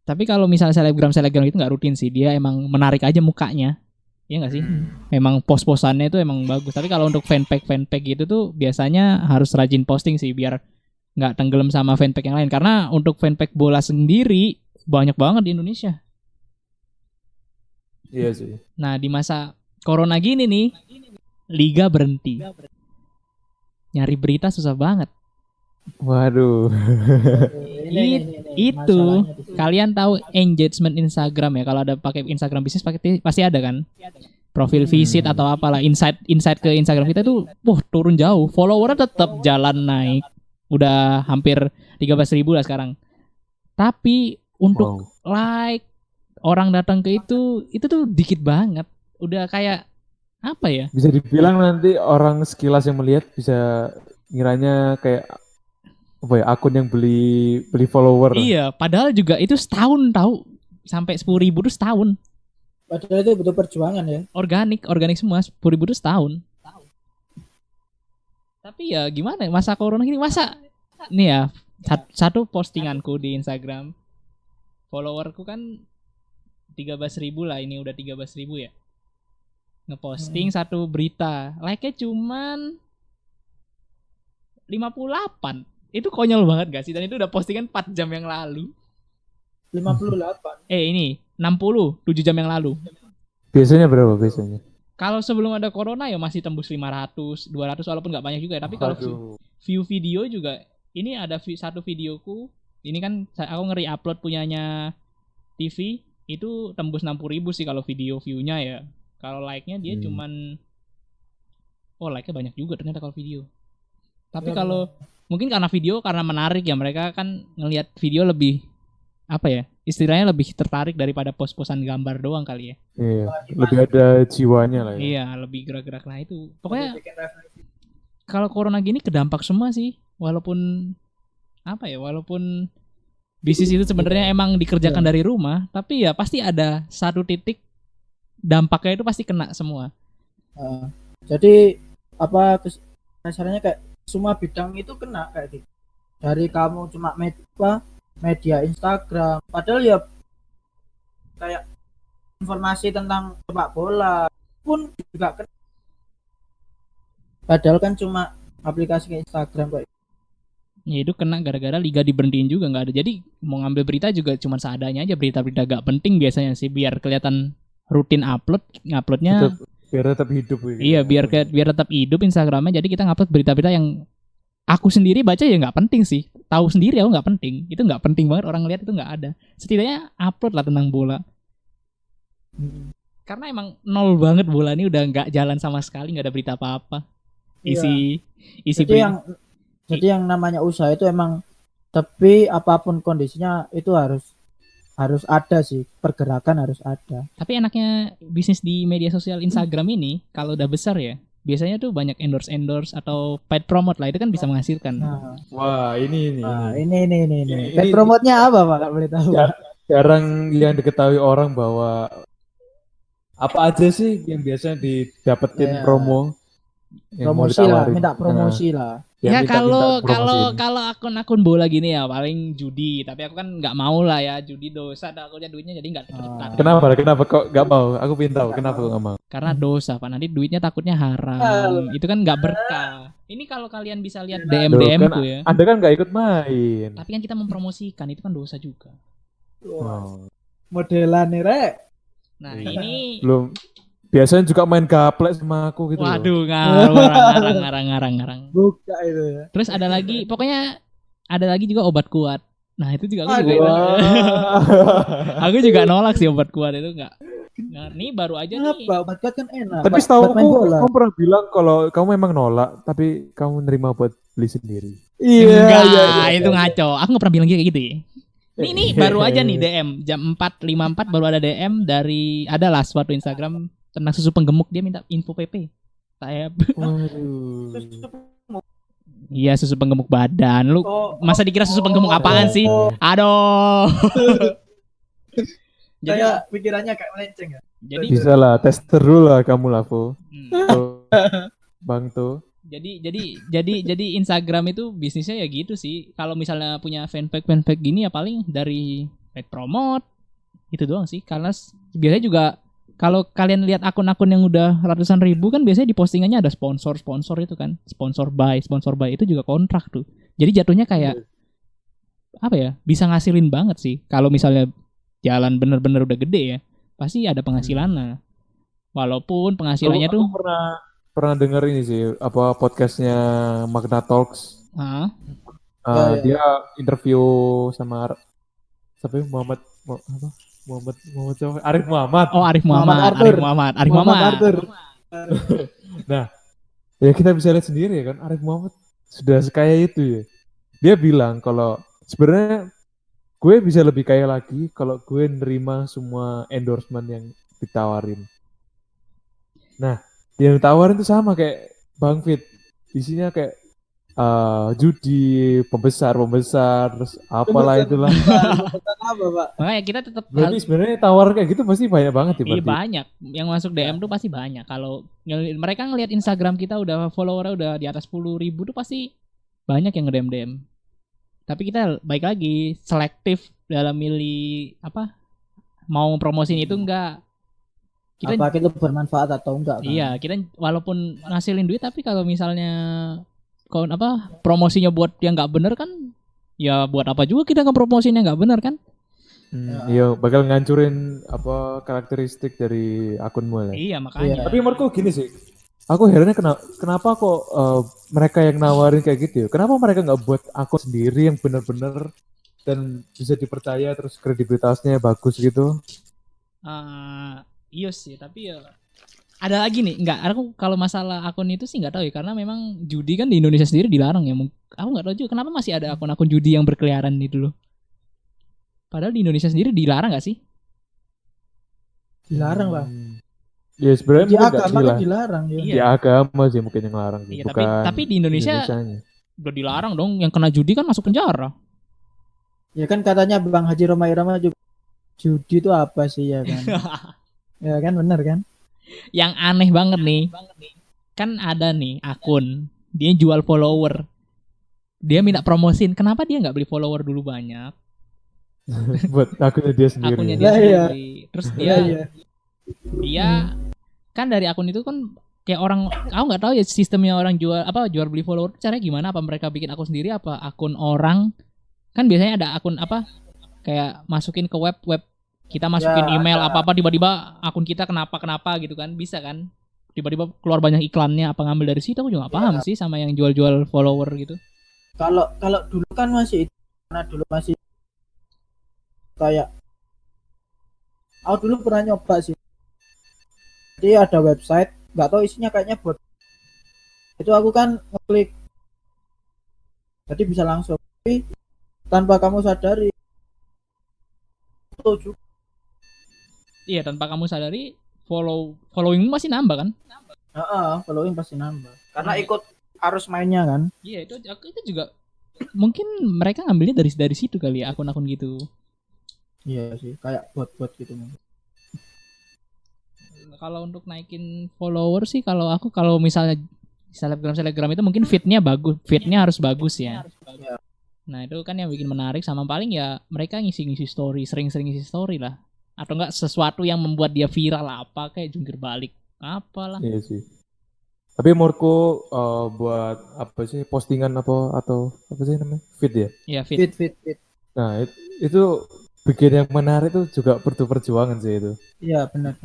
A: Tapi kalau misalnya selebgram itu nggak rutin sih, dia emang menarik aja mukanya. Iya nggak sih? Memang pos-posannya itu emang bagus. Tapi kalau untuk fanpage gitu tuh biasanya harus rajin posting sih biar nggak tenggelam sama fanpage yang lain. Karena untuk fanpage bola sendiri banyak banget di Indonesia.
B: Iya sih.
A: Nah di masa corona gini nih, liga berhenti. Nyari berita susah banget.
B: Waduh.
A: Itu
C: masalahnya di situ.
A: kalian tahu engagement Instagram ya? Kalau ada pakai Instagram bisnis pasti ada kan? Profil visit atau apalah insight ke Instagram kita tuh turun jauh. Followernya tetap jalan naik. Udah hampir 13.000 lah sekarang. Tapi untuk like orang datang ke itu tuh dikit banget. Udah kayak apa ya?
B: Bisa dibilang nanti orang sekilas yang melihat bisa ngiranya kayak apa ya, akun yang beli follower.
A: Iya, padahal juga itu setahun tahu sampai 10.000 tuh setahun.
C: Padahal itu butuh perjuangan ya.
A: Organik semua 10.000 tuh setahun. Tapi ya gimana ya, masa corona gini masa nih ya satu postinganku di Instagram followerku kan 13.000 lah, ini udah 13.000 ya. Ngeposting satu berita, like-nya cuman 58. Itu konyol banget gak sih? Dan itu udah postingan 4 jam yang lalu.
C: 58.
A: Ini 60 7 jam yang lalu.
B: Biasanya berapa biasanya?
A: Kalau sebelum ada corona ya masih tembus 500, 200 walaupun nggak banyak juga ya. Tapi kalau view video juga, ini ada satu videoku, ini kan aku upload punyanya TV, itu tembus 60.000 sih kalau video view-nya ya. Kalau like-nya dia cuman like-nya banyak juga ternyata kalau video. Tapi kalau mungkin karena video karena menarik ya, mereka kan ngelihat video lebih apa ya? Istilahnya lebih tertarik daripada pos-posan gambar doang kali ya.
B: Iya, lebih ada jiwanya lah ya.
A: Iya, lebih gerak-gerak. Nah itu pokoknya kalau corona gini kedampak semua sih. Walaupun walaupun bisnis itu sebenarnya emang dikerjakan dari rumah, tapi ya pasti ada satu titik dampaknya itu pasti kena semua.
C: Jadi kasarnya kayak semua bidang itu kena kayak gitu. Dari kamu cuma media Instagram, padahal ya kayak informasi tentang sepak bola pun juga kena. Padahal kan cuma aplikasi Instagram kayak.
A: Ya itu kena gara-gara liga diberhentiin juga, nggak ada. Jadi mau ngambil berita juga cuma seadanya aja, berita-berita gak penting biasanya sih, biar kelihatan rutin uploadnya.
B: Biar tetap hidup gitu.
A: Iya, biar tetap hidup Instagramnya. Jadi kita ngupload berita-berita yang aku sendiri baca ya nggak penting sih. Tahu sendiri aku nggak penting. Itu nggak penting banget, orang lihat itu nggak ada. Setidaknya upload lah tentang bola. Karena emang nol banget bola ini, udah nggak jalan sama sekali, nggak ada berita apa-apa. Isi
C: Jadi yang namanya usaha itu emang, tapi apapun kondisinya itu harus ada sih, pergerakan harus ada.
A: Tapi enaknya bisnis di media sosial Instagram ini kalau udah besar ya, biasanya tuh banyak endorse atau paid promote lah, itu kan bisa menghasilkan.
B: Wah, ini.
C: Paid promote-nya apa Pak? Kalau boleh tahu.
B: Jarang yang diketahui orang bahwa apa aja sih yang biasanya didapetin promo.
C: Promosi lah, minta promosi lah.
A: Ya kalau akun bola gini ya paling judi, tapi aku kan nggak mau lah ya, judi dosa, takutnya duitnya jadi nggak tertarik.
B: Kenapa kok nggak mau? Aku pengen tahu kenapa kok nggak mau.
A: Karena dosa Pak, nanti duitnya takutnya haram. Itu kan nggak berkah. Ini kalau kalian bisa lihat DM ku ya.
B: Anda kan nggak ikut main.
A: Tapi kan kita mempromosikan, itu kan dosa juga.
C: Modelan nih Rek.
A: Nah ini
B: belum. Biasanya juga main gaplek sama aku gitu.
A: Waduh, ngarang.
C: Buka itu ya.
A: Terus ada lagi, pokoknya ada lagi juga obat kuat. Nah itu juga aku juga aku juga nolak sih obat kuat itu enggak. Nah, ini baru aja nih.
C: Obat kuat kan enak.
B: Tapi setahu kamu pernah bilang kalau kamu memang nolak, tapi kamu nerima buat beli sendiri.
A: Iya, itu ngaco. Aku nggak pernah bilang kayak gitu ya. Ini baru aja nih DM jam 4.54 baru ada DM dari adalah suatu Instagram tentang susu penggemuk, dia minta info PP. Saya iya, susu penggemuk badan. Lu masa dikira susu penggemuk apaan sih? Aduh.
C: Jadi pikirannya kayak melenceng ya.
A: Jadi
B: Bisa lah, tester dulu lah kamu lah, Po.
A: hmm,
B: Tuh, Bang tuh.
A: jadi Instagram itu bisnisnya ya gitu sih. Kalau misalnya punya fanpage gini ya paling dari paid promote itu doang sih. Karena biasanya juga kalau kalian lihat akun-akun yang udah ratusan ribu kan biasanya di postingannya ada sponsor itu kan. Sponsor buy itu juga kontrak tuh. Jadi jatuhnya kayak apa ya? Bisa ngasilin banget sih. Kalau misalnya jalan bener-bener udah gede ya, pasti ada penghasilannya. Walaupun penghasilannya
B: Aku
A: tuh
B: pernah denger ini sih, apa podcastnya Magna Talks.
A: ah,
C: Ya.
B: Dia interview sama siapa ya? Muhammad siapa? Arif Muhammad.
A: oh Arif
C: Muhammad
A: Muhammad,
C: Arthur.
A: Arif Muhammad,
C: Muhammad Arthur.
B: Nah, ya kita bisa lihat sendiri ya kan, Arif Muhammad sudah sekaya itu ya. Dia bilang kalau sebenarnya gue bisa lebih kaya lagi kalau gue nerima semua endorsement yang ditawarin. Nah, yang ditawarin itu sama kayak Bang Fit. Isinya kayak judi, pembesar, terus apalah itulah.
C: Apa, Pak?
A: makanya kita tetap
B: Berarti sebenarnya tawar kayak gitu pasti banyak banget ya
A: iya
B: berarti.
A: banyak yang masuk DM tuh pasti banyak. Kalau mereka ngelihat Instagram kita udah followernya udah di atas 10.000 tuh pasti banyak yang nge-DM DM. Tapi kita baik lagi selektif dalam milih apa mau promosiin itu enggak. Kita
C: Apa itu bermanfaat atau enggak kan?
A: iya kita walaupun ngasilin duit tapi kalau misalnya promosinya buat yang nggak bener kan ya buat apa juga kita ngepromosiin yang nggak bener kan.
B: Iya, bakal ngancurin apa karakteristik dari akunmu lah.
A: Iya makanya.
B: Tapi menurutku gini sih, aku herannya kenapa kok mereka yang nawarin kayak gitu ya? Kenapa mereka nggak buat akun sendiri yang benar-benar dan bisa dipercaya terus kredibilitasnya bagus gitu?
A: Iya sih tapi ya ada lagi nih nggak aku kalau masalah akun itu sih nggak tahu ya karena memang judi kan di Indonesia sendiri dilarang ya aku nggak tahu juga kenapa masih ada akun-akun judi yang berkeliaran itu loh padahal di Indonesia sendiri dilarang nggak sih
C: Dilarang lah.
B: Ya sebenarnya
C: Di
B: mungkin nggak
C: agama
B: sih
C: kan
B: lah.
C: dilarang ya.
A: Iya.
B: Di agama sih mungkin yang larang sih,
A: Iya,
B: bukan.
A: tapi di Indonesia
B: Indonesianya.
A: udah dilarang dong yang kena judi kan masuk penjara.
C: Ya kan katanya Bang Haji Roma Irama juga judi itu apa sih ya kan? Ya kan benar kan?
A: Yang aneh banget nih kan ada nih akun dia jual follower dia minta promosin kenapa dia nggak beli follower dulu banyak
B: Buat akunnya dia sendiri.
A: akunnya
B: ya.
A: dia
C: Lah, iya.
A: sendiri terus
C: Iya iya.
A: dia kan dari akun itu kan kayak orang aku nggak tahu ya sistemnya orang jual beli follower caranya gimana apa mereka bikin akun sendiri apa akun orang kan biasanya ada akun apa kayak masukin ke web kita masukin
C: Ya,
A: email apa tiba-tiba akun kita kenapa gitu kan bisa kan tiba-tiba keluar banyak iklannya apa ngambil dari situ aku juga nggak paham sih sama yang jual-jual follower gitu.
C: Kalau dulu kan masih itu karena dulu masih kayak aku dulu pernah nyoba sih. Jadi ada website, nggak tahu isinya kayaknya bot. Itu aku kan ngeklik, jadi bisa langsung. Tapi tanpa kamu sadari, itu juga.
A: Iya tanpa kamu sadari followingmu masih nambah kan.
C: Following pasti nambah. Karena ikut arus mainnya kan.
A: Iya itu juga mungkin mereka ngambilnya dari situ kali ya akun-akun gitu.
C: Iya sih, kayak bot-bot gitu.
A: Kalau untuk naikin follower sih kalau misalnya selebgram itu mungkin fitnya harus bagus ya. Nah itu kan yang bikin menarik sama paling ya mereka ngisi story sering-sering ngisi story lah atau enggak sesuatu yang membuat dia viral apa kayak jungkir balik apalah.
B: Iya sih. Tapi menurutku buat apa sih postingan atau apa sih namanya feed ya?
A: Iya fit.
C: Fit.
B: Nah itu bikin yang menarik itu juga perlu perjuangan sih itu.
C: Iya benar.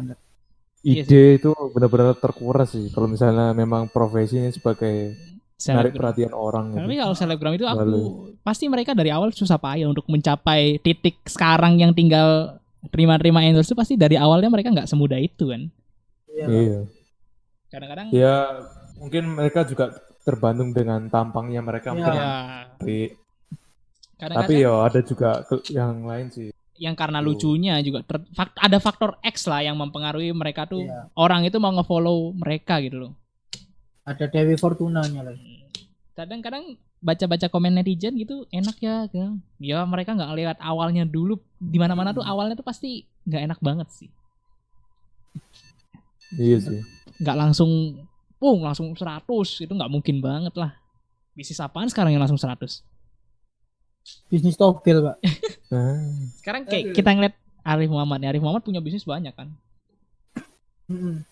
A: Iya
B: Ide itu benar-benar terkuras sih kalau misalnya memang profesinya sebagai menarik
A: Selebgram.
B: perhatian orang
A: Tapi
B: gitu.
A: kalau selebgram itu
B: Lalu.
A: pasti mereka dari awal susah payah untuk mencapai titik sekarang yang tinggal terima endorse itu pasti dari awalnya mereka nggak semudah itu kan.
B: Iya.
A: Kadang-kadang
B: Ya mungkin mereka juga terbantung dengan tampangnya mereka mungkin
A: ya
B: menarik.
A: kadang-kadang
B: Tapi ya ada juga yang lain sih.
A: yang karena lucunya juga ada faktor X lah yang mempengaruhi mereka tuh
C: Iya.
A: orang itu mau nge-follow mereka gitu loh.
C: Ada Dewi Fortunanya lagi.
A: Kadang-kadang baca-baca komen netizen gitu enak ya gitu. Ya mereka nggak lihat awalnya dulu di mana-mana tuh awalnya tuh pasti nggak enak banget sih.
B: Iya sih.
A: Nggak langsung 100, itu nggak mungkin banget lah. Bisnis apaan sekarang yang langsung 100?
C: Bisnis togel, Pak.
B: Nah,
A: Sekarang kayak kita ngeliat Arif Muhammad nih. Arif Muhammad punya bisnis banyak kan.
C: Mm-mm.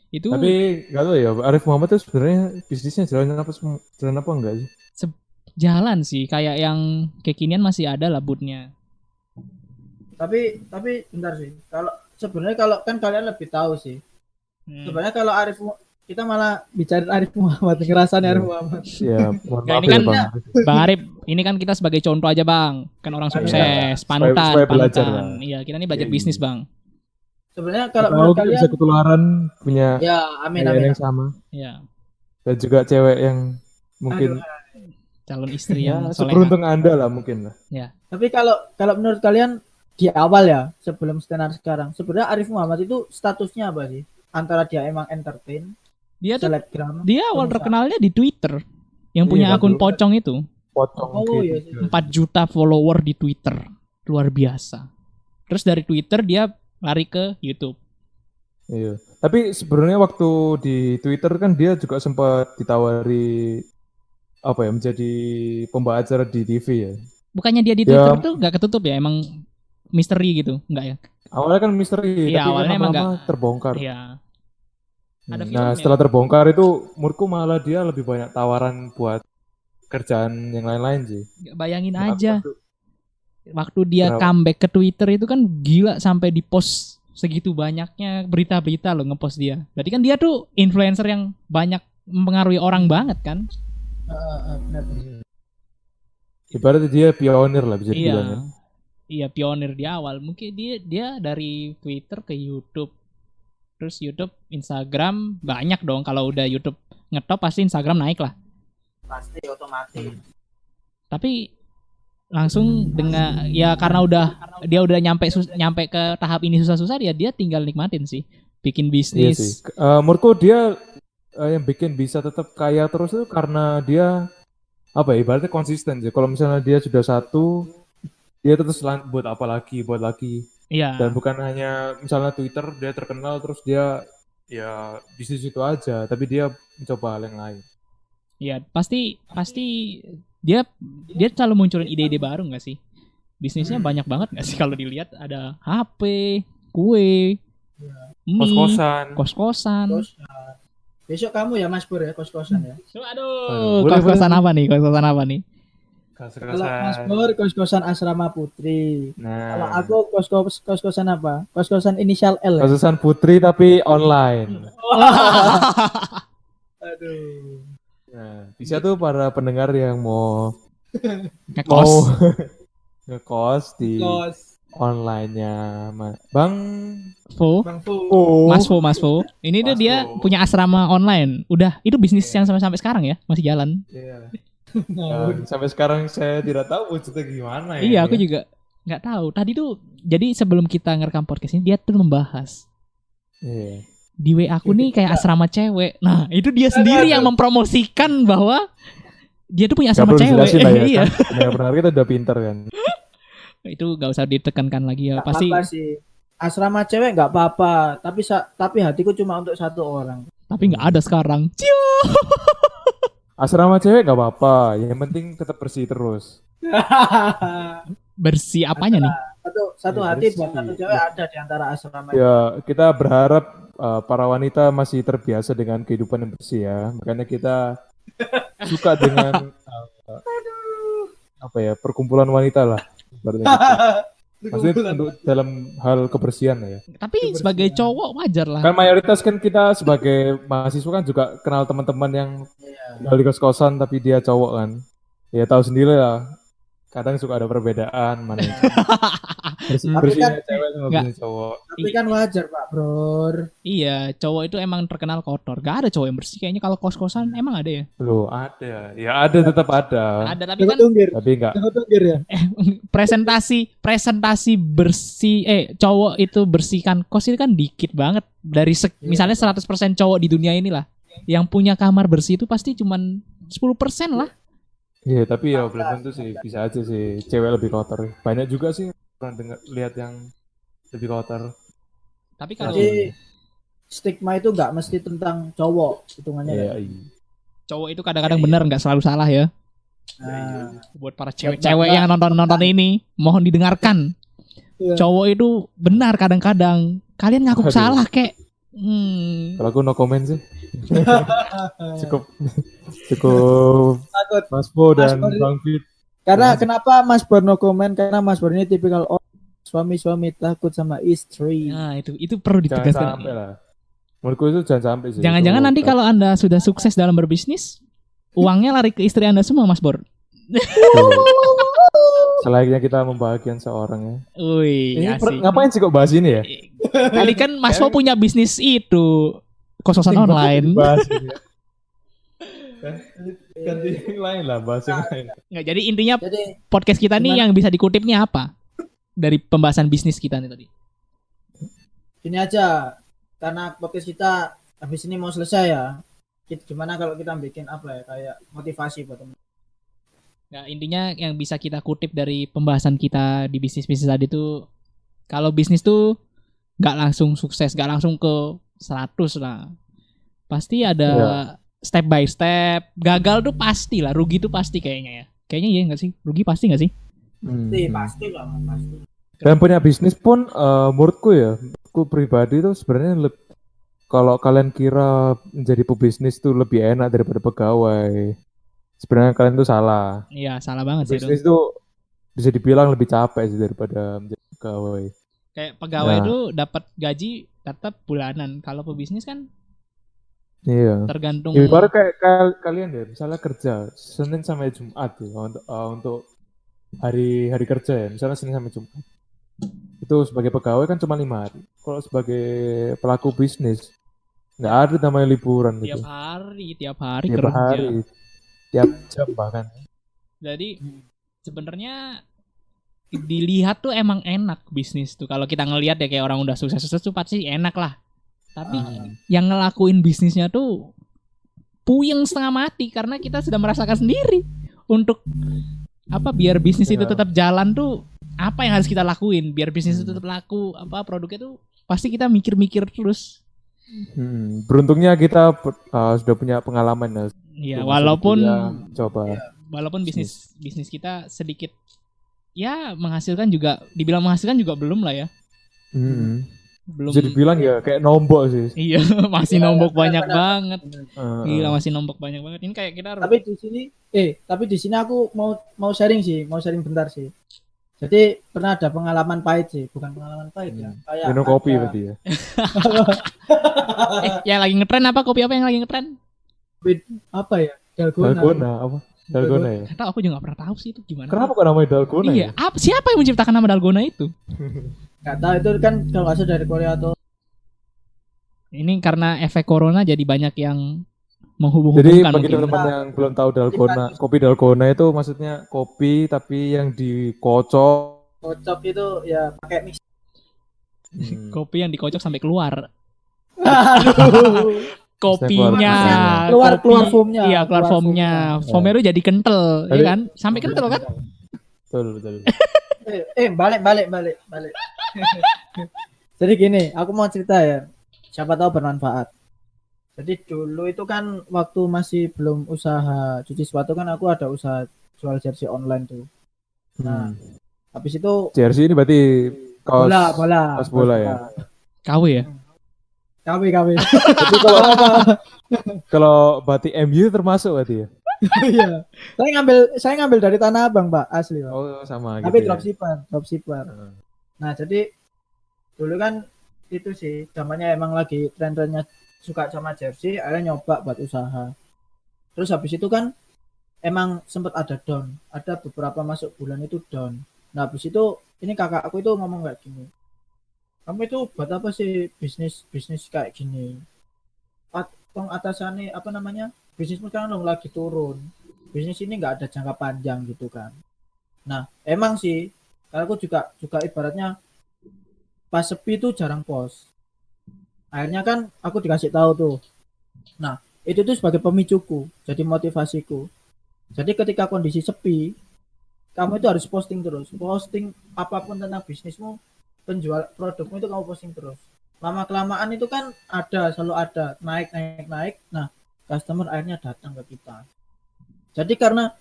A: Itu
B: tapi nggak tahu ya, Arif Muhammad tuh sebenarnya bisnisnya jalan apa enggak sih?
A: jalan sih, kayak yang kekinian masih ada lah bootnya.
C: Tapi bentar sih. Kalau sebenarnya kalau kan kalian lebih tahu sih. Sebenarnya kalau kita malah bicarain Arif Muhammad, ngerasain Arif Muhammad.
B: Ya, mohon
A: Nggak,
B: maaf
A: ini
B: ya
A: kan
B: Bang.
A: Bang Arif, ini kan kita sebagai contoh aja Bang. Kan orang
C: Iya.
A: sukses, panutan,
B: Supaya belajar
A: panutan.
B: lah.
A: Iya, kita ini belajar
B: Iya,
A: bisnis
B: iya.
A: Bang.
C: Sebenarnya kalau
B: Kalau
C: menurut
B: kita
C: kalian
B: bisa ketularan punya
C: ya amin
B: kayaan
C: amin.
B: yang sama
A: Iya,
B: dan juga cewek yang mungkin
A: calon istri
B: ya
A: yang soleha.
B: seberuntung Anda lah mungkin lah.
C: Tapi kalau menurut kalian di awal ya, sebelum stand up sekarang, sebenarnya Arif Muhammad itu statusnya apa sih? Antara dia emang entertain,
A: Dia tuh
C: selebgram,
A: dia awal
C: pengusaha.
A: terkenalnya di Twitter. Yang
B: Iya,
A: punya
B: kan
A: akun
B: dulu kan.
A: pocong itu.
B: Potong
C: Oh, iya
B: gitu.
C: sih.
A: 4 juta follower di Twitter. Luar biasa. Terus dari Twitter dia lari ke YouTube.
B: Iya. Tapi sebenarnya waktu di Twitter kan dia juga sempat ditawari apa ya menjadi pembawa acara di TV ya.
A: Bukannya dia di
B: Ya.
A: Twitter tuh gak ketutup ya, emang misteri gitu, enggak ya?
B: Awalnya kan misteri,
A: Iya,
B: tapi kan
A: awalnya emang
B: lama-lama terbongkar.
A: Iya. Ada
B: Nah,
A: filmnya.
B: setelah terbongkar itu menurutku malah dia lebih banyak tawaran buat kerjaan yang lain-lain sih.
A: Bayangin
B: Nah,
A: aja
B: aku tuh-
A: waktu dia
B: Kenapa?
A: comeback ke Twitter itu kan gila, sampai di post segitu banyaknya berita-berita loh ngepost dia. Berarti kan dia tuh influencer yang banyak mempengaruhi orang banget kan?
C: Benar.
B: Ibaratnya dia pionir lah bisa dibilang.
A: Iya. Iya, pionir di awal. Mungkin dia dari Twitter ke YouTube. Terus YouTube, Instagram banyak dong. Kalau udah YouTube ngetop pasti Instagram naik lah.
C: Pasti otomatis.
A: Tapi langsung dengan ya karena dia udah nyampe ke tahap ini susah-susah, dia tinggal nikmatin sih. Bikin
B: Iya sih.
A: bisnis.
B: Menurutku dia yang bikin bisa tetap kaya terus itu karena dia apa ya ibaratnya konsisten sih. Kalau misalnya dia sudah satu, dia terus buat apa lagi, buat lagi.
A: Iya.
B: Dan bukan hanya misalnya Twitter dia terkenal terus dia ya bisnis itu aja, tapi dia mencoba hal yang lain.
A: Ya pasti dia selalu munculin ide-ide baru nggak sih? Bisnisnya banyak banget nggak sih kalau dilihat, ada HP, kue, mie,
B: Kos-kosan.
A: kos-kosan.
C: Besok kamu ya Mas Pur ya kos-kosan ya.
A: Aduh,
B: boleh,
A: kos-kosan
B: boleh.
A: apa nih? Kos-kosan apa nih?
C: Kalau Mas Pur kos-kosan Asrama Putri. Kalau
B: Nah,
C: aku kos-kosan apa? Kos-kosan inisial L. Ya?
B: kos-kosan putri tapi online.
C: Aduh.
B: Nah, bisa tuh para pendengar yang mau
A: Ngekos.
B: ngekos di
C: Kos.
B: online-nya Bang
A: Fo.
C: Bang Fu.
A: Mas Fo. Ini tuh
B: Mas
A: dia
B: Fo.
A: punya asrama online. Udah, itu bisnis yang sampai sekarang ya, masih jalan.
B: Iya. Dan sampai sekarang saya tidak tahu wujudnya gimana ya.
A: Iya, aku juga nggak tahu. Tadi tuh, jadi sebelum kita ngerekam podcast ini, dia tuh membahas
B: Iya.
A: di WA aku nih kayak asrama cewek. Nah, itu dia sendiri yang mempromosikan bahwa dia tuh punya
B: Gak
A: asrama
B: perlu
A: cewek.
B: dijelasin lah ya.
A: Iya.
B: Kan? Benar-benar kita udah pinter kan.
A: Itu gak usah ditekankan lagi ya.
C: Nggak
A: Pasti.
C: apa-apa sih. Asrama cewek nggak apa-apa, tapi hatiku cuma untuk satu orang.
A: Tapi nggak ada sekarang. Cio.
B: Asrama cewek gak apa-apa, yang penting tetap bersih terus.
A: Bersih apanya nih?
C: satu
B: Ya,
C: hati
B: bersih.
C: buat satu cewek ada di antara asrama.
B: Ya, kita berharap para wanita masih terbiasa dengan kehidupan yang bersih ya. Makanya kita suka dengan apa ya, perkumpulan wanita lah. Ibaratnya gitu. Maksudnya untuk dalam hal kebersihan lah ya.
A: Tapi sebagai cowok wajar lah.
B: Kan mayoritas kan kita sebagai mahasiswa kan juga kenal teman-teman yang tinggal di kos-kosan tapi dia cowok kan. Ya tahu sendiri lah. Kadang suka ada perbedaan mana yang bersihnya cewek sama
A: Nggak.
B: bersihnya cowok.
C: Tapi kan wajar Pak Bro.
A: Iya, cowok itu emang terkenal kotor. Gak ada cowok yang bersih. Kayaknya kalau kos-kosan emang ada ya?
B: Loh, ada. Ya ada tetap ada.
A: Ada, tapi
C: Jangan
A: kan
C: tunggir.
B: Tapi enggak.
C: Jangan tunggir ya.
A: presentasi bersih cowok itu bersihkan kos itu kan dikit banget. Dari misalnya 100% cowok di dunia inilah yang punya kamar bersih itu pasti cuman 10% lah.
B: Iya, tapi ya belum tentu sih. Bisa aja sih cewek lebih kotor. Banyak juga sih pernah dengar lihat yang lebih kotor.
A: Tapi kalau
C: Jadi stigma itu nggak mesti tentang cowok hitungannya.
B: Iya,
C: ya.
B: iya.
A: cowok itu kadang-kadang benar, nggak selalu salah ya.
C: Nah,
A: Buat para cewek-cewek yang nonton ini, mohon didengarkan.
C: iya.
A: Cowok itu benar kadang-kadang. Kalian ngaku
B: Aduh.
A: salah kek.
B: Kalau aku no comment sih. cukup cukup
C: Takut.
B: Mas Bo dan
C: Mas Bo-
B: Bang Fit.
C: Karena kenapa Mas Bor no komen? Karena Mas Bor ini tipikal suami-suami takut sama istri.
A: Nah, itu perlu
B: Jangan
A: ditegaskan.
B: sampai lah. Menurutku itu jangan sampai sih.
A: Jangan-jangan
B: Itu
A: nanti kalau Anda sudah sukses dalam berbisnis, uangnya lari ke istri Anda semua, Mas Bor.
B: selayaknya kita membahagiakan seorang ya.
A: Wih,
B: Ini
A: asik.
B: ngapain sih kok bahas ini ya?
A: Tadi kan Mas Bo punya bisnis itu, kos-kosan online.
B: Bahas ini ya. Ganti yang lain lah, bahas yang lain.
A: Nggak, jadi intinya
C: Jadi
A: podcast kita nih
C: Gimana?
A: yang bisa dikutip nih apa? Dari pembahasan bisnis kita nih tadi.
C: gini aja, karena podcast kita habis ini mau selesai ya. Gimana kalau kita bikin apa ya, kayak motivasi buat teman.
A: Nah, intinya yang bisa kita kutip dari pembahasan kita di bisnis-bisnis tadi tuh, kalau bisnis tuh nggak langsung sukses, nggak langsung ke 100 lah. Pasti ada step by step. Gagal tuh pasti lah, rugi tuh pasti kayaknya ya. Kayaknya iya nggak sih? Rugi pasti nggak sih?
C: Pasti lah, pasti.
B: Dan punya bisnis pun menurutku ya, aku pribadi tuh sebenarnya kalau kalian kira menjadi pebisnis tuh lebih enak daripada pegawai, sebenarnya kalian tuh salah.
A: Iya, salah banget sih itu.
B: Bisnis tuh bisa dibilang lebih capek sih daripada menjadi pegawai.
A: Kayak pegawai
B: Nah.
A: tuh dapat gaji tetap bulanan. Kalau pebisnis kan
B: Iya.
A: tergantung.
B: Ya, baru kayak kalian deh, misalnya kerja Senin sampai Jumat ya, untuk hari kerja ya, misalnya Senin sampai Jumat. Itu sebagai pegawai kan cuma 5 hari. Kalau sebagai pelaku bisnis nggak ada namanya liburan
A: tiap
B: gitu.
A: hari
B: Tiap
A: kerja.
B: hari, tiap jam bahkan.
A: Jadi sebenarnya dilihat tuh emang enak bisnis tuh. Kalau kita ngelihat ya kayak orang udah sukses-sukses tuh pasti enak lah. Tapi yang ngelakuin bisnisnya tuh puyeng setengah mati karena kita sudah merasakan sendiri. Untuk apa biar bisnis itu
B: Ya.
A: tetap jalan tuh apa yang harus kita lakuin biar bisnis itu tetap laku, apa produknya tuh pasti kita mikir-mikir terus.
B: Beruntungnya kita sudah punya pengalaman ya.
A: Iya,
B: Untuk
A: walaupun
B: coba.
A: walaupun bisnis kita sedikit ya menghasilkan juga, dibilang menghasilkan juga belum lah ya. Belum.
B: Bisa dibilang ya kayak nombok sih.
A: Iya, masih nombok banyak
C: benar.
A: banget.
B: Heeh.
A: Gila, masih nombok banyak banget. Ini kayak kita
C: Tapi di sini aku mau sharing bentar sih. Jadi pernah ada pengalaman pahit sih, bukan pengalaman pahit ya. Kayak
B: Minum kopi
C: ada-
B: berarti ya.
A: yang lagi ngetren apa, kopi apa yang lagi ngetren?
C: apa ya? Dalgona.
B: Dalgona apa? Dalgona ya.
A: Kata aku juga gak pernah tahu sih itu gimana.
B: Kenapa kok namanya Dalgona
A: Iya,
B: ya?
A: siapa yang menciptakan nama Dalgona itu?
C: Gak tahu itu kan kalau nggak salah dari Korea atau
A: Ini karena efek corona jadi banyak yang
B: Jadi
A: menghubung-hubungkan
B: bagi
A: mungkin.
B: teman-teman yang belum tahu Dalgona, kopi Dalgona itu maksudnya kopi tapi yang dikocok.
C: kocok itu ya pakai mix.
A: Kopi yang dikocok sampai keluar.
C: Aduh.
A: Kopinya
C: Keluar
A: kopi-
C: foamnya.
A: Iya, keluar foamnya. Foamnya itu jadi kental, ya
B: Tapi-
A: kan? Sampai kental kan?
B: Betul.
C: Balik. Jadi gini, aku mau cerita ya. Siapa tahu bermanfaat. Jadi dulu itu kan waktu masih belum usaha cuci sepatu kan aku ada usaha jual jersey online tuh. Nah, habis itu
B: jersey ini berarti kaos
C: bola
B: kaos bola ya.
A: KW ya?
C: KW.
B: Tapi kalau batik MU termasuk berarti ya.
C: Iya. Saya ngambil dari Tanah Abang, Pak, asli, Pak.
B: Oh, sama
C: Tapi
B: gitu.
C: dropshipper. Nah, jadi dulu kan itu sih zamannya emang lagi tren-trennya suka sama jersey, akhirnya nyoba buat usaha. Terus habis itu kan emang sempat ada down, ada beberapa masuk bulan itu down. Nah, habis itu ini kakak aku itu ngomong kayak gini. Kamu itu buat apa sih bisnis kayak gini? Atasannya apa namanya? Bisnismu kan lagi turun. Bisnis ini nggak ada jangka panjang gitu kan. Nah, emang sih, karena aku juga ibaratnya pas sepi itu jarang post. Akhirnya kan aku dikasih tahu tuh. Nah, itu tuh sebagai pemicuku, jadi motivasiku. Jadi ketika kondisi sepi, kamu itu harus posting terus. Posting apapun tentang bisnismu, penjual produkmu itu kamu posting terus. lama kelamaan itu kan selalu ada naik. Nah, customer akhirnya datang ke kita. Jadi karena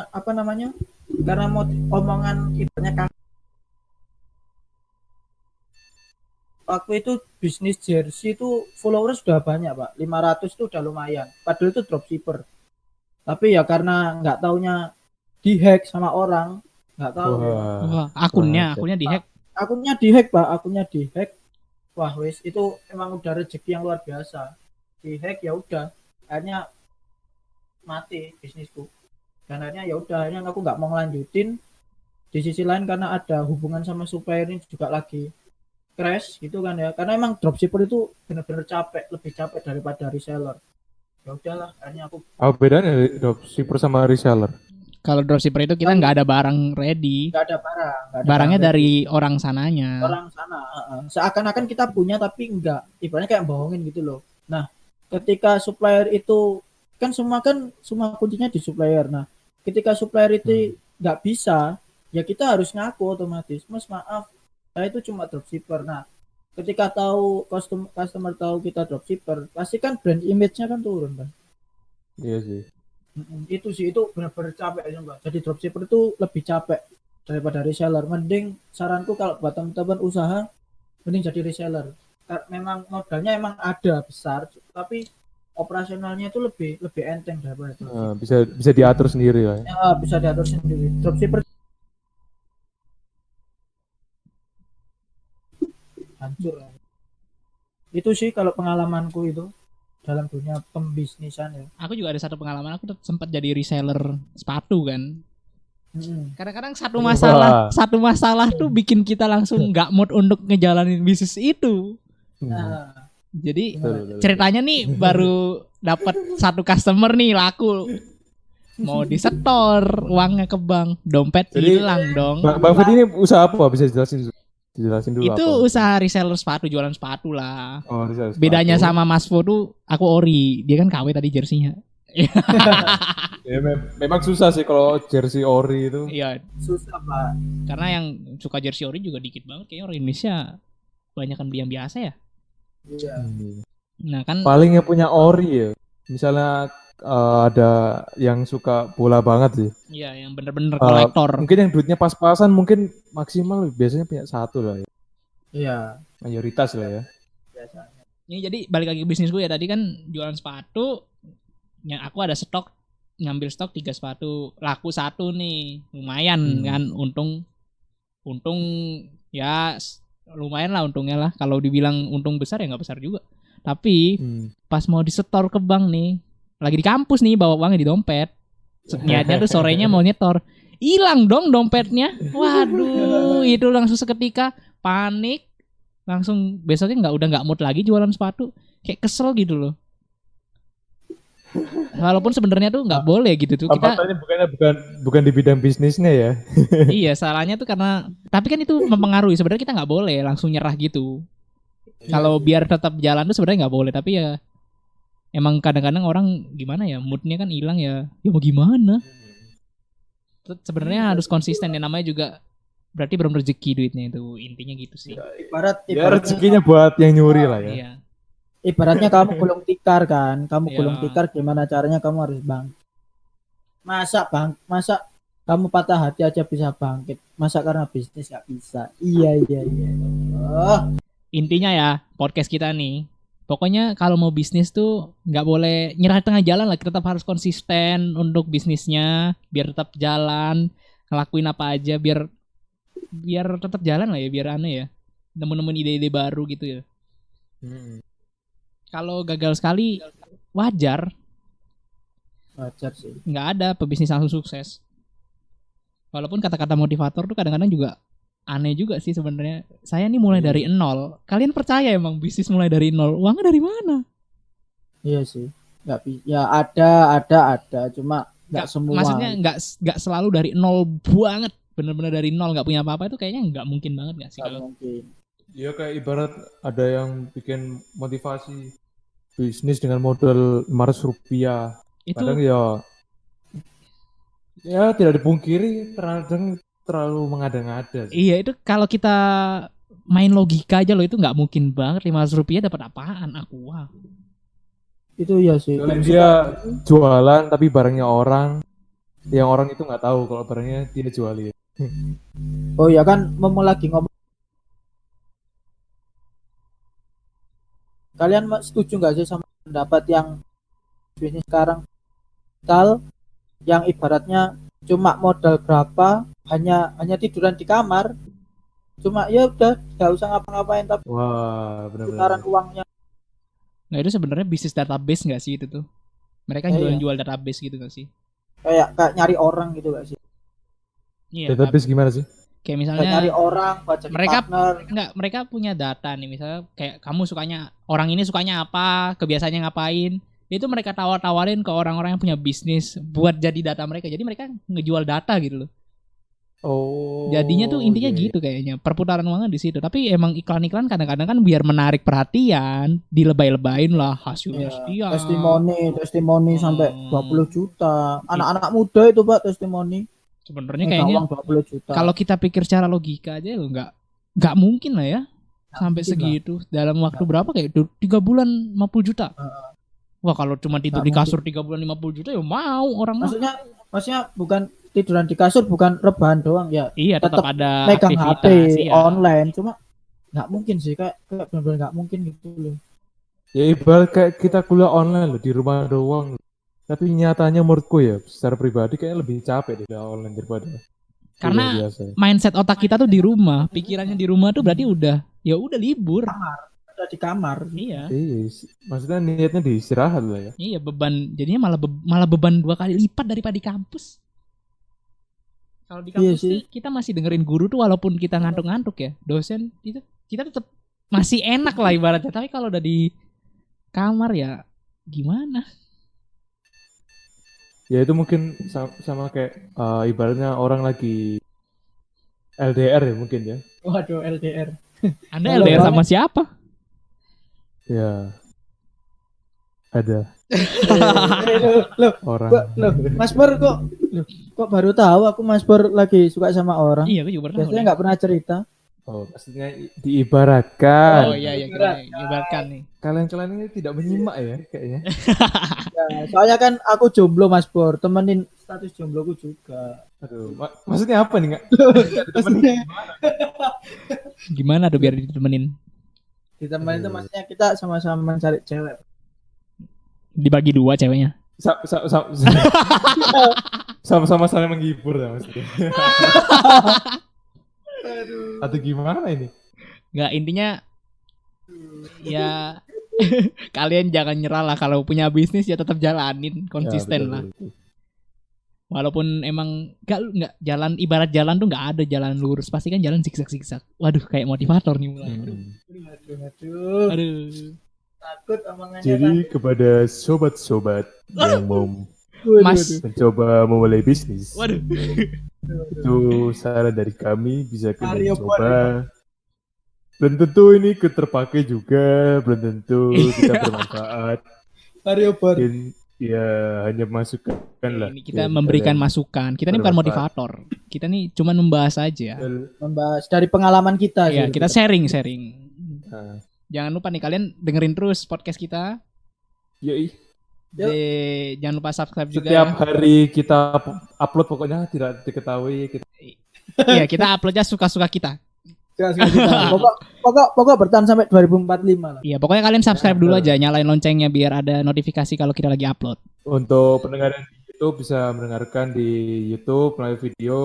C: apa namanya? Karena omongan ibaratnya waktu itu bisnis jersey itu followers sudah banyak, Pak. 500 itu udah lumayan. Padahal itu dropshipper. Tapi ya karena nggak taunya dihack sama orang, nggak tahu.
A: Wah, akunnya dihack.
C: Akunnya dihack, Pak. Akunnya dihack. Wah, wes itu emang udah rezeki yang luar biasa. Dihack ya udah. Akhirnya mati bisnisku. Dan akhirnya ya udah, akhirnya aku nggak mau ngelanjutin. Di sisi lain karena ada hubungan sama supplier ini juga lagi crash gitu kan ya. Karena emang dropshipper itu benar-benar capek, lebih capek daripada reseller. Ya udahlah, akhirnya aku
B: Apa bedanya dropshipper sama reseller?
A: Kalau dropshipper itu kita nggak ada barang ready.
C: nggak ada barang,
A: Barangnya
C: barang
A: dari orang sananya.
C: orang sana. Seakan-akan kita punya tapi enggak. Ibaratnya kayak bohongin gitu loh. Nah, ketika supplier itu kan semua kuncinya di supplier. Nah, ketika supplier itu nggak bisa, ya kita harus ngaku otomatis. Mas maaf, saya itu cuma dropshipper. Nah, ketika tahu customer tahu kita dropshipper, pasti kan brand image-nya kan turun kan.
B: Iya sih.
C: Itu sih itu benar-benar capek ya, Mbak. Jadi dropshipper itu lebih capek daripada reseller. Mending saranku kalau buat teman-teman usaha mending jadi reseller. Memang modalnya emang ada besar, tapi operasionalnya itu lebih enteng daripada dropshipper.
B: Bisa diatur sendiri lah.
C: Ya, bisa diatur sendiri. Dropshipper hancur. Itu sih kalau pengalamanku itu dalam dunia pembisnisan ya.
A: Aku juga ada satu pengalaman, aku sempat jadi reseller sepatu kan. Kadang-kadang satu masalah tuh bikin kita langsung nggak mood untuk ngejalanin bisnis itu.
C: Nah,
A: Jadi ceritanya nih baru dapat satu customer nih laku, mau disetor uangnya ke bank, dompet hilang dong.
B: Bang Fedi ini usaha apa? Bisa dijelasin dulu
A: Itu
B: apa?
A: usaha reseller sepatu, jualan sepatu lah.
B: Oh, reseller sepatu.
A: Bedanya sama Mas Fo tuh aku ori, dia kan KW tadi jersinya.
B: Ya, memang susah sih kalau jersey ori itu.
A: Iya,
C: susah Pak.
A: karena yang suka jersey ori juga dikit banget, kayaknya orang Indonesia kebanyakan beli yang biasa ya.
C: Iya.
A: Nah kan
B: Paling yang punya ori ya. Misalnya ada yang suka bola banget sih.
A: iya yang bener-bener kolektor.
B: Mungkin yang duitnya pas-pasan mungkin maksimal biasanya punya satu lah ya.
C: Iya,
B: Mayoritas lah ya.
C: biasanya.
A: Ini jadi balik lagi ke bisnis gue ya, tadi kan jualan sepatu, yang aku ada stok, ngambil stok 3 sepatu, laku 1 nih, lumayan kan, untung ya lumayan lah untungnya lah. Kalau dibilang untung besar ya nggak besar juga. Tapi pas mau disetor ke bank nih, lagi di kampus nih bawa uangnya di dompet. Niatnya tuh sorenya mau nyetor, hilang dong dompetnya. Waduh, itu langsung seketika panik, langsung besoknya udah nggak mood lagi jualan sepatu, kayak kesel gitu loh. Walaupun sebenarnya tuh nggak boleh gitu tuh kita.
B: Bukan di bidang bisnisnya ya.
A: Iya, salahnya tuh karena, tapi kan itu mempengaruhi. Sebenarnya kita nggak boleh langsung nyerah gitu. Kalau biar tetap jalan tuh sebenarnya nggak boleh, tapi ya emang kadang-kadang orang gimana ya, moodnya kan hilang ya. Ya mau gimana? Sebenarnya harus konsisten ya, namanya juga berarti belum rezeki duitnya itu, intinya gitu sih.
B: Ya rezekinya buat yang nyuri lah ya.
A: Iya.
C: Ibaratnya kamu gulung tikar kan, kamu
A: Iya.
C: gulung tikar gimana caranya kamu harus bangkit. Masa kamu patah hati aja bisa bangkit, masa karena bisnis gak bisa? Iya. Oh.
A: Intinya ya podcast kita nih, pokoknya kalau mau bisnis tuh nggak boleh nyerah di tengah jalan lah. Kita tetap harus konsisten untuk bisnisnya biar tetap jalan, ngelakuin apa aja biar tetap jalan lah ya, biar aneh ya, nemu-nemuin ide-ide baru gitu ya. Kalau gagal sekali wajar
C: Sih.
A: nggak ada pebisnis langsung sukses. Walaupun kata-kata motivator tuh kadang-kadang juga aneh juga sih sebenarnya. Saya nih mulai dari nol. Kalian percaya emang bisnis mulai dari nol? Uangnya dari mana?
C: Iya sih. Nggak bisa. Ya ada. Cuma nggak semua.
A: Maksudnya nggak selalu dari nol banget. Bener-bener dari nol nggak punya apa-apa itu kayaknya nggak mungkin banget nggak sih?
C: Nggak mungkin.
B: Ya kayak ibarat ada yang bikin motivasi bisnis dengan modal 500 rupiah.
A: Itu
B: Kadang ya tidak dipungkiri terlalu mengada-ngada.
A: iya, itu kalau kita main logika aja loh, itu nggak mungkin banget 500 rupiah dapat apaan Aqua.
C: Itu ya sih.
B: Soalnya dia jualan tapi barangnya orang, yang orang itu nggak tahu kalau barangnya dia jualin.
C: Oh ya kan, mau lagi ngomong. Kalian setuju nggak sih sama pendapat yang bisnis sekarang digital, yang ibaratnya cuma modal berapa, hanya tiduran di kamar, cuma ya udah nggak usah ngapa-ngapain tapi
B: Wah,
C: putaran
B: benar-benar.
C: uangnya.
A: Nah itu sebenarnya bisnis database nggak sih itu tuh? Mereka
C: Iya.
A: jual-jual database gitu nggak sih?
C: Kayak nyari orang gitu gak sih?
A: Iya.
B: Database gimana sih?
A: Kayak
C: Kayak
A: misalnya
C: nyari orang buat jadi
A: mereka-
C: partner.
A: mereka punya data nih, misalnya kayak kamu sukanya, orang ini sukanya apa, kebiasaannya ngapain. Itu mereka tawar-tawarin ke orang-orang yang punya bisnis buat jadi data mereka. Jadi mereka ngejual data gitu loh.
B: Oh.
A: Jadinya tuh intinya
B: iya.
A: gitu kayaknya. Perputaran uangnya di situ. Tapi emang iklan-iklan kadang-kadang kan biar menarik perhatian, dilebay-lebayin lah hasilnya
C: Ya,
A: sekian.
C: testimoni sampai 20 juta. Anak-anak muda itu Pak testimoni.
A: Sebenarnya
C: Mega
A: kayaknya
C: uang 20 juta.
A: kalau kita pikir secara logika aja lo nggak mungkin lah ya sampai
C: mungkin lah.
A: segitu dalam waktu berapa, kayak 3 bulan 50 juta. Wah kalau cuma tidur
C: Nggak
A: di kasur 3 bulan 50 juta ya mau orang mah.
C: Maksudnya bukan tiduran di kasur, bukan rebahan doang ya.
A: Iya tetap
C: tetap
A: ada
C: Megang HP
A: aktivitas ya.
C: online, cuma nggak mungkin sih, kayak benar-benar nggak mungkin gitu loh.
B: Ya ibarat kayak kita kuliah online loh, di rumah doang. Tapi nyatanya menurutku ya, secara pribadi kayaknya lebih capek deh kuliah online daripada
A: Karena
B: kuliah biasa.
A: mindset otak kita tuh di rumah, pikirannya di rumah tuh berarti udah libur.
C: Ada di kamar.
A: Iya.
B: Iya, maksudnya niatnya di istirahat lah ya.
A: Iya beban, jadinya malah beban 2 kali lipat daripada di kampus. Kalau di
C: Iya
A: kampus
C: sih.
A: sih kita masih dengerin guru tuh walaupun kita ngantuk-ngantuk ya, dosen itu kita tetap masih enak lah ibaratnya. Tapi kalau udah di kamar ya gimana?
B: Ya itu mungkin sama kayak ibaratnya orang lagi LDR ya mungkin ya.
C: Waduh, LDR.
A: Anda
C: Halo,
A: LDR
C: Bang.
A: sama siapa?
B: Ya ada
C: Loh,
B: orang.
C: Mas Pur kok baru tahu aku Mas Pur lagi suka sama orang.
A: Iya, aku juga pernah.
C: Biasanya nggak pernah cerita.
B: Oh, maksudnya diibaratkan.
A: Oh iya ibaratkan nih.
B: Kalian ini tidak menyimak ya kayaknya.
C: Ya, soalnya kan aku jomblo Mas Pur, temenin status jombloku juga.
B: Aduh, maksudnya apa nih nggak?
C: Maksudnya
A: Gimana tuh biar ditemenin?
C: ditemenin itu maksudnya kita sama-sama mencari cewek.
A: Dibagi 2 ceweknya.
B: Sama-sama saling menghibur ya maksudnya. Atau gimana ini?
A: Nggak, intinya ya kalian jangan nyerah lah, kalau punya bisnis ya tetap jalanin konsisten
B: Ya, betul,
A: lah.
B: betul.
A: Walaupun emang nggak jalan, ibarat jalan tuh nggak ada jalan lurus, pasti kan jalan zigzag. Waduh kayak motivator nih mulai.
C: Aduh,
A: Aduh.
C: takut omongannya.
B: Jadi kepada sobat-sobat yang mau
A: Mas.
B: mencoba memulai bisnis,
A: Waduh.
B: itu saran dari kami bisa
C: Mario
B: kalian coba. Belum tentu ini terpakai juga, belum tentu kita bermanfaat.
C: Mario Bar.
B: Mungkin ya hanya masukan lah.
A: Ini kita
B: biar
A: memberikan
B: kalian
A: masukan. Kita ini bukan
B: bermanfaat.
A: motivator. Kita nih cuma membahas aja.
C: Membahas dari pengalaman kita.
A: Iya,
C: sih.
A: kita sharing.
B: Nah,
A: Jangan lupa nih kalian dengerin terus podcast kita.
B: yoi.
A: Jangan lupa subscribe juga.
B: Setiap hari kita upload pokoknya tidak diketahui kita.
A: Iya, kita uploadnya suka-suka kita.
C: Pokok bertahan sampai 2045 lah.
A: Iya, pokoknya kalian subscribe
B: Ya,
A: dulu
B: betul.
A: aja, nyalain loncengnya biar ada notifikasi kalau kita lagi upload.
B: Untuk pendengar yang di YouTube bisa mendengarkan di YouTube melalui video.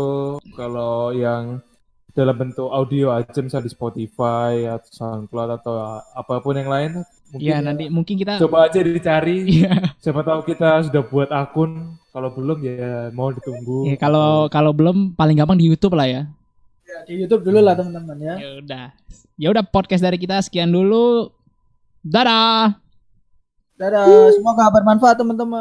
B: Kalau yang dalam bentuk audio aja misalnya di Spotify atau SoundCloud atau apapun yang lain, mungkin
A: Iya, nanti mungkin kita
B: coba aja dicari.
A: Iya.
B: Siapa tahu kita sudah buat akun. Kalau belum ya mau ditunggu.
A: Ya, kalau belum paling gampang di YouTube lah ya.
C: Ya, di YouTube dulu lah teman-teman ya.
A: Ya udah podcast dari kita sekian dulu. Dadah.
C: Dadah, semoga bermanfaat teman-teman.